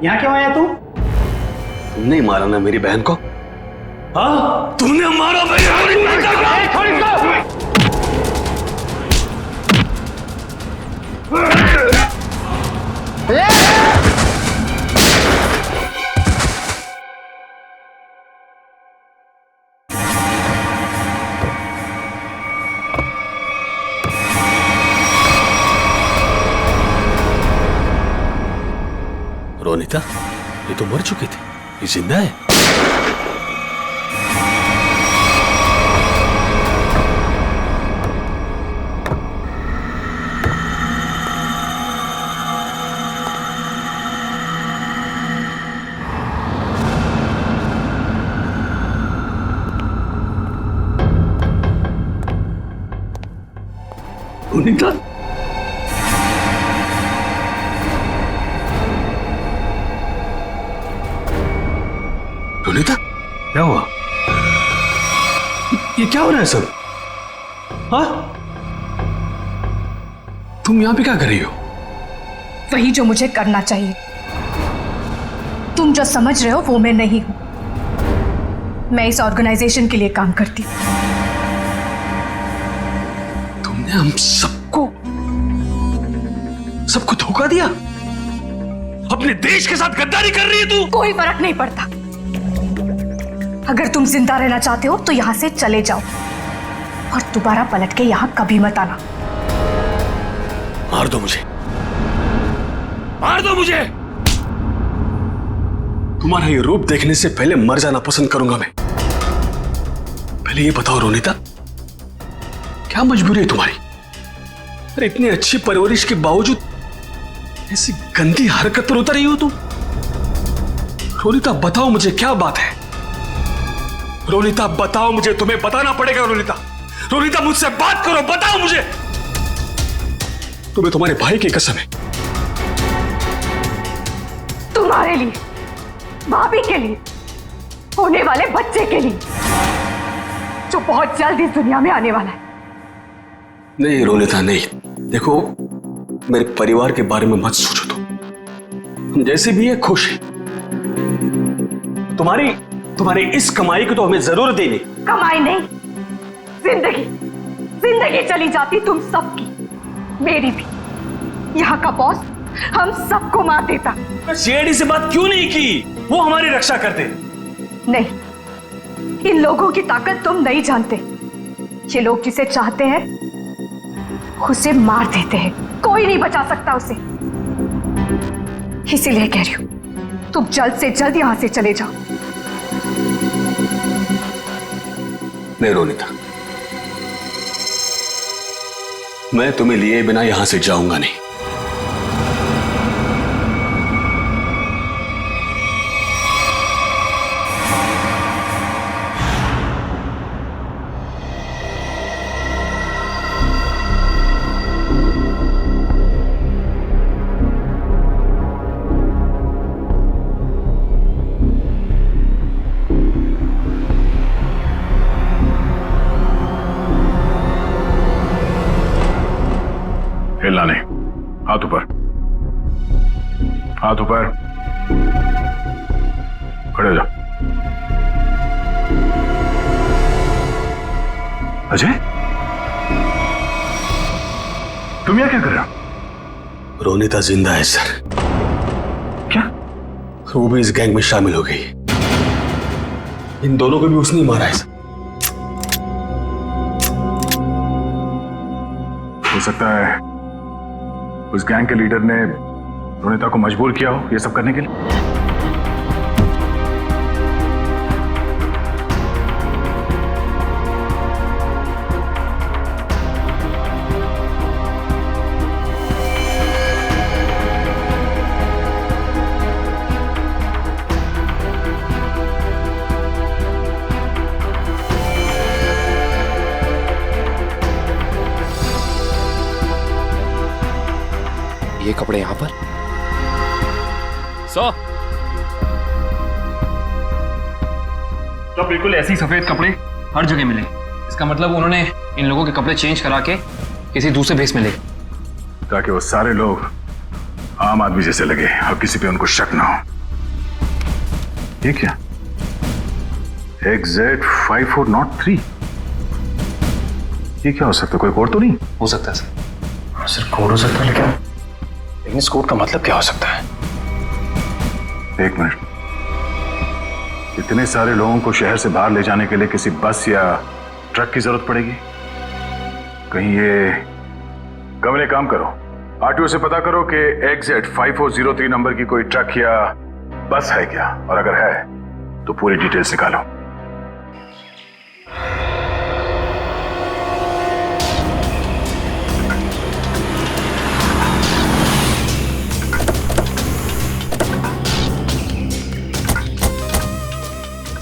यहाँ क्यों आया तू? तुमने मारा ना मेरी बहन को? हाँ, तुमने मारा मेरी बहन को। रोनिता, ये तो मर चुकी थी, ये जिंदा है। रोनिता, रोनिता, क्या हुआ? ये क्या हो रहा है सब? हाँ? तुम यहां पे क्या कर रही हो? वही जो मुझे करना चाहिए। तुम जो समझ रहे हो वो मैं नहीं हूं। मैं इस ऑर्गेनाइजेशन के लिए काम करती हूं। तुमने हम सबको धोखा दिया? अपने देश के साथ गद्दारी कर रही है तू? कोई फर्क नहीं पड़ता। अगर तुम जिंदा रहना चाहते हो तो यहां से चले जाओ और दोबारा पलट के यहां कभी मत आना। मार दो मुझे, मार दो मुझे। तुम्हारा ये रूप देखने से पहले मर जाना पसंद करूंगा मैं। पहले ये बताओ रोनिता, क्या मजबूरी है तुम्हारी? अरे इतनी अच्छी परवरिश के बावजूद ऐसी गंदी हरकत पर उतर रही हो तुम? रोनिता बताओ मुझे, क्या बात है? रोनिता बताओ मुझे, तुम्हें बताना पड़ेगा। रोनिता, रोनिता मुझसे बात करो, बताओ मुझे। तुम्हें तुम्हारे भाई की कसम है। तुम्हारे लिए, भाभी के लिए, होने वाले बच्चे के लिए, जो बहुत जल्द इस दुनिया में आने वाला है। नहीं रोनिता नहीं, देखो मेरे परिवार के बारे में मत सोचो। तुम जैसे भी है खुश है। तुम्हारी इस कमाई को तो हमें जरूर देनी। कमाई नहीं, जिंदगी, जिंदगी चली जाती तुम सबकी, मेरी भी। यहाँ का बॉस हम सबको मार देता। सीआईडी से बात क्यों नहीं की? वो हमारी रक्षा करते। नहीं, इन लोगों की ताकत तुम नहीं जानते। ये लोग जिसे चाहते हैं उसे मार देते हैं, कोई नहीं बचा सकता उसे। इसीलिए कह रही हूं, तुम जल्द से जल्द यहां से चले जाओ। नहीं रोनिता, मैं तुम्हें लिए बिना यहां से जाऊंगा नहीं। हिलना नहीं, हाथ ऊपर, हाथ ऊपर, खड़े हो जाओ। अजय, तुम यहाँ क्या कर रहे हो? रोनिता जिंदा है सर। क्या? वो भी इस गैंग में शामिल हो गई। इन दोनों को भी उसने ही मारा है सर। हो सकता है उस गैंग के लीडर ने रोनिता को मजबूर किया हो ये सब करने के लिए। ये कपड़े यहां पर 100 तो बिल्कुल ऐसे ही सफेद कपड़े हर जगह मिले। इसका मतलब उन्होंने इन लोगों के कपड़े चेंज करा के किसी दूसरे भेस में ले, ताकि वो सारे लोग आम आदमी जैसे लगे और किसी पे उनको शक ना हो। ये क्या? XZ5403, ये क्या हो सकता है? कोई कोड तो नहीं हो सकता है सर। सर कोड हो सकता है, लेकिन इस कोड का मतलब क्या हो सकता है? एक मिनट, इतने सारे लोगों को शहर से बाहर ले जाने के लिए किसी बस या ट्रक की जरूरत पड़ेगी? कहीं ये कमरे काम करो, आरटीओ से पता करो कि XZ5403 नंबर की कोई ट्रक या बस है क्या, और अगर है तो पूरी डिटेल्स निकालो।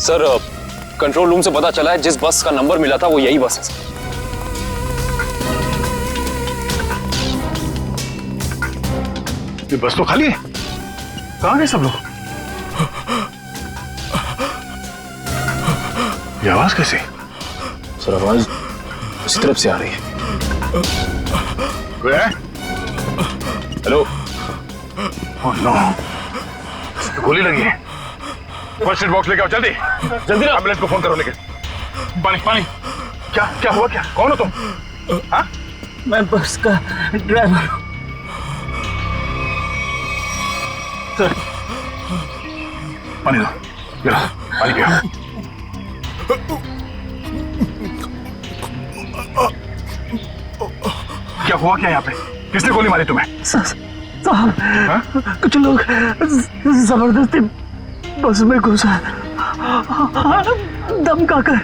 सर, कंट्रोल रूम से पता चला है जिस बस का नंबर मिला था वो यही बस है सर। ये बस तो खाली है, कहां गए सब लोग? ये आवाज कैसे? सर आवाज उस तरफ से आ रही है। हेलो। ओह नो, गोली लगी है। फर्स्ट एड बॉक्स लेके आओ, जल्दी जल्दी। एम्बुलेंस को फोन करो। लेके पानी पानी। क्या क्या हुआ? क्या, कौन हो तुम? हाँ? मैं बस का ड्राइवर हूं सर। पानी दो, ये लो, पानी पियो। क्या हुआ क्या यहाँ पे? किसने गोली मारी तुम्हें? साहब, कुछ लोग जबरदस्ती बस में घुसा, धमका कर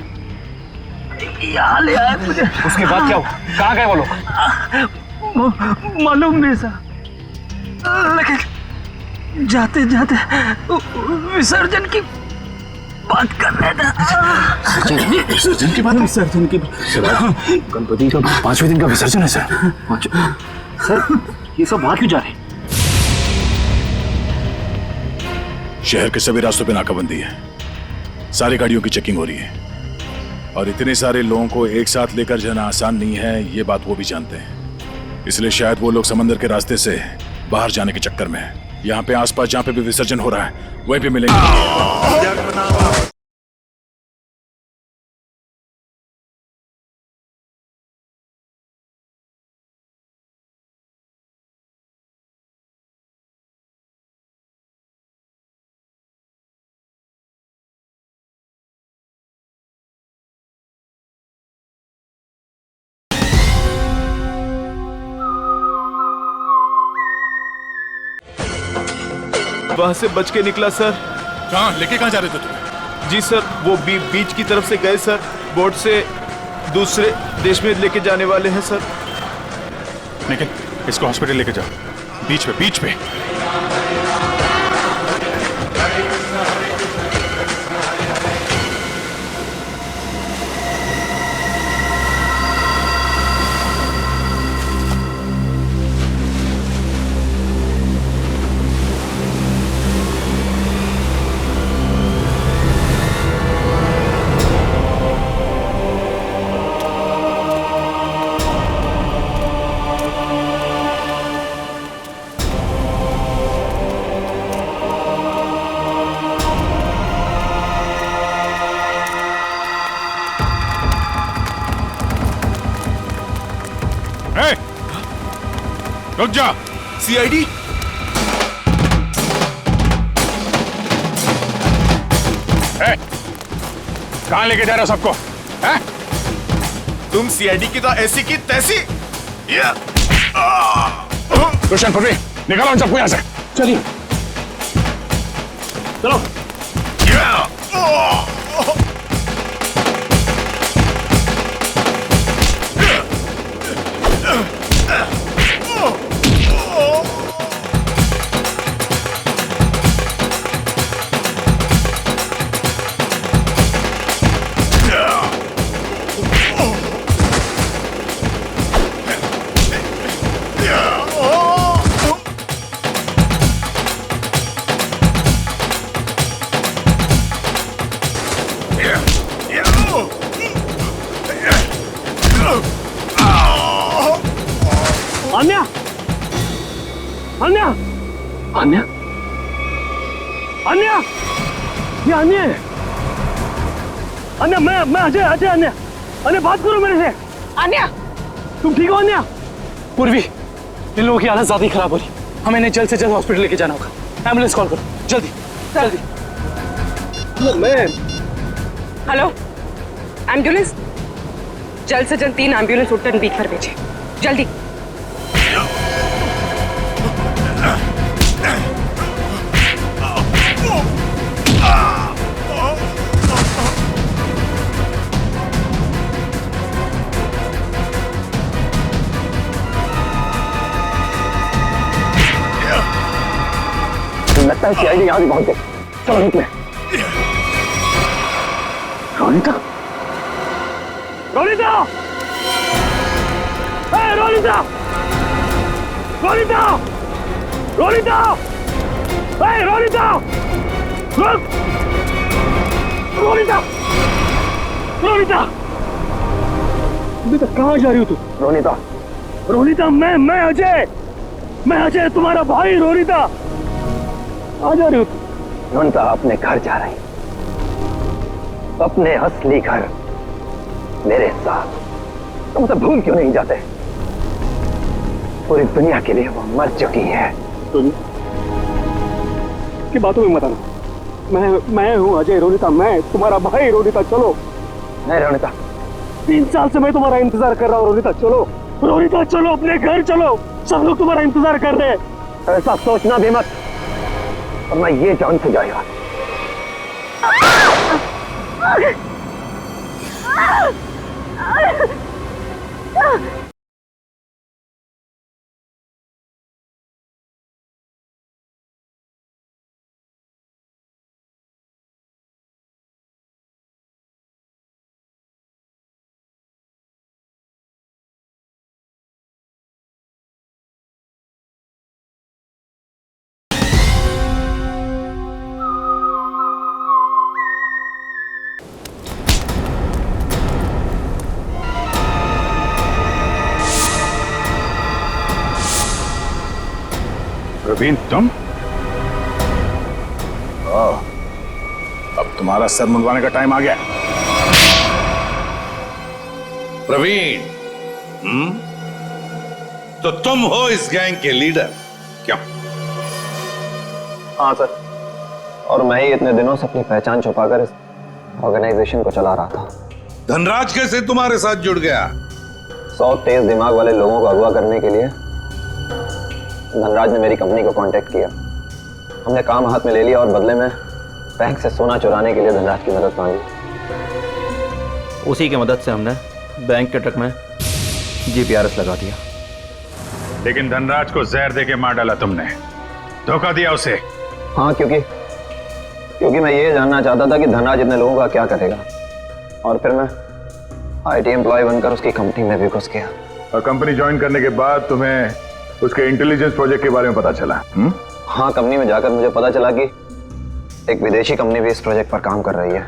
यहाँ ले आए मुझे। उसके बाद क्या हुआ? कहाँ गए वो लोग? मालूम नहीं साहब, लेकिन जाते जाते विसर्जन की बात कर रहे थे। विसर्जन की बात? विसर्जन की गणपति का 5वें दिन का विसर्जन है सर। सर ये सब वहां क्यों जा रहे हैं? शहर के सभी रास्तों पे नाकाबंदी है, सारी गाड़ियों की चेकिंग हो रही है, और इतने सारे लोगों को एक साथ लेकर जाना आसान नहीं है, ये बात वो भी जानते हैं। इसलिए शायद वो लोग समंदर के रास्ते से बाहर जाने के चक्कर में हैं। यहाँ पे आसपास जहाँ पे भी विसर्जन हो रहा है वहीं पे मिलेंगे। वहां से बच के निकला सर। कहाँ लेके कहाँ जा रहे थे तुम? जी सर, वो बीच की तरफ से गए सर, बोट से दूसरे देश में लेके जाने वाले हैं सर। निखिल, इसको हॉस्पिटल लेके जाओ, बीच पे बीच पे। रुक जा। सीआईडी? कहां लेके जा रहे हो सबको? हैं? तुम सीआईडी की तो ऐसी की तैसी। रोशन, पृथ्वी, निकालो उन सबको यहां से। चलिए चलो। अन्या, अन्या, अन्या, अन्या, ये अन्या है। अन्या, मैं अजय, अजय। अन्या, अन्या बात करो मेरे से। अन्या, तुम ठीक हो अन्या? पूर्वी, इन लोगों की हालत ज्यादा ही खराब हो रही, हमें इन्हें जल्द से जल्द हॉस्पिटल लेके जाना होगा। एम्बुलेंस कॉल करो, जल्दी जल्दी। मैं हेलो, एम्बुलेंस, जल्द से जल्द 3 एम्बुलेंस उत्तर बीच पर भेजे, जल्दी। लगता है सीआईडी यहाँ भी पहुंच गई। चलो निकले। रोनिता, रोनिता, रोनिता, रोनिता, रोनिता, रोनिता, रुक, रोनिता, रोनिता, रोनिता कहाँ जा रही हो तू? रोनिता, रोनिता, मैं अजय तुम्हारा भाई। रोनिता आ जा रही हो तू? रोनिता अपने घर जा रही, अपने असली घर मेरे साथ। तुम सब भूल क्यों नहीं जाते? पूरी दुनिया के लिए वो मर चुकी है। की बातों में मत आना। मैं हूँ अजय। रोनिता, मैं तुम्हारा भाई। रोनिता चलो। नहीं रोनिता, 3 साल से मैं तुम्हारा इंतजार कर रहा हूँ। रोनिता चलो, रोनिता चलो, अपने घर चलो। सब लोग तुम्हारा इंतजार कर रहे हैं। ऐसा सोचना भी मत, और मैं ये जान से जाएगा। प्रवीण, तुम? अब तुम्हारा सर मुंडवाने का टाइम आ गया। प्रवीण, तो तुम हो इस गैंग के लीडर, क्यों? हाँ सर, और मैं ही इतने दिनों से अपनी पहचान छुपाकर इस ऑर्गेनाइजेशन को चला रहा था। धनराज कैसे तुम्हारे साथ जुड़ गया? 100 तेज दिमाग वाले लोगों को अगवा करने के लिए धनराज ने मेरी कंपनी को कांटेक्ट किया। हमने काम हाथ में ले लिया और बदले में बैंक से सोना चुराने के लिए धनराज की मदद मांगी। उसी की मदद से हमने बैंक के ट्रक में जीपीआरएस लगा दिया। लेकिन धनराज को जहर देके मार डाला तुमने, धोखा दिया उसे। हाँ, क्योंकि मैं ये जानना चाहता था कि धनराज इतने लोगों का क्या करेगा, और फिर मैं आईटी एम्प्लॉय बनकर उसकी कंपनी में भी घुस गया। और कंपनी ज्वाइन करने के बाद तुम्हें उसके इंटेलिजेंस प्रोजेक्ट के बारे में पता चला? हाँ, कंपनी में जाकर मुझे पता चला कि एक विदेशी कंपनी भी इस प्रोजेक्ट पर काम कर रही है।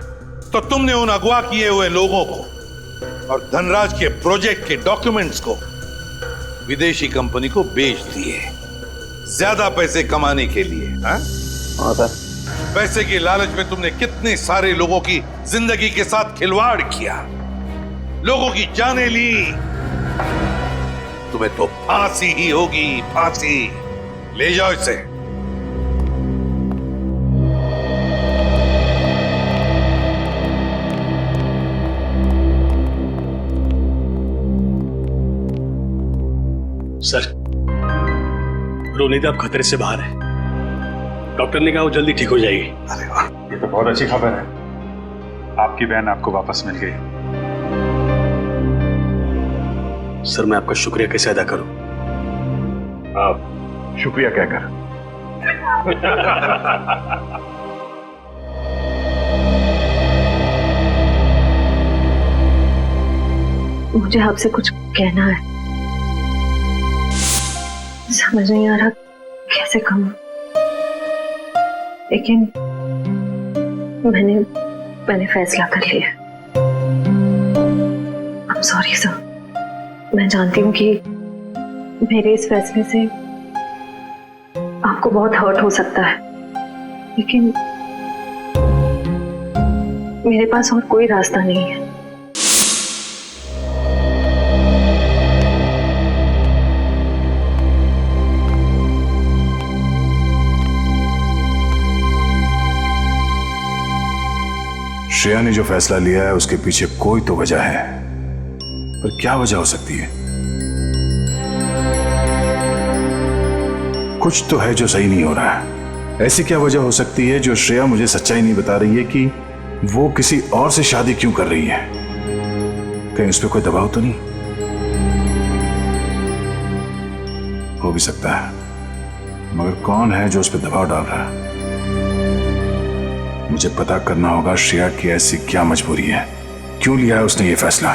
तो तुमने उन अगवा किए हुए लोगों को और धनराज के प्रोजेक्ट के डॉक्यूमेंट्स को विदेशी कंपनी को बेच दिए, ज्यादा पैसे कमाने के लिए। हाँ सर। पैसे की लालच में तुमने कितने सारे लोगों की जिंदगी के साथ खिलवाड़ किया, लोगों की जानें ली। तुम्हें तो फांसी ही होगी, फांसी। ले जाओ इसे। सर, रोनिता अब खतरे से बाहर है। डॉक्टर ने कहा वो जल्दी ठीक हो जाएगी। अरे वाह, ये तो बहुत अच्छी खबर है। आपकी बहन आपको वापस मिल गई। सर, मैं आपका शुक्रिया कैसे अदा करूं? आप शुक्रिया कहकर। मुझे आपसे कुछ कहना है, समझ नहीं आ रहा कैसे कहूं, लेकिन मैंने फैसला कर लिया। I'm sorry सर, मैं जानती हूँ कि मेरे इस फैसले से आप आपको बहुत हर्ट हो सकता है, लेकिन मेरे पास और कोई रास्ता नहीं है। श्रेया ने जो फैसला लिया है उसके पीछे कोई तो वजह है, पर क्या वजह हो सकती है? कुछ तो है जो सही नहीं हो रहा है। ऐसी क्या वजह हो सकती है जो श्रेया मुझे सच्चाई नहीं बता रही है कि वो किसी और से शादी क्यों कर रही है? कहीं उस पर कोई दबाव तो नहीं? हो भी सकता है, मगर कौन है जो उस पर दबाव डाल रहा है? मुझे पता करना होगा श्रेया की ऐसी क्या मजबूरी है, क्यों लिया है उसने ये फैसला।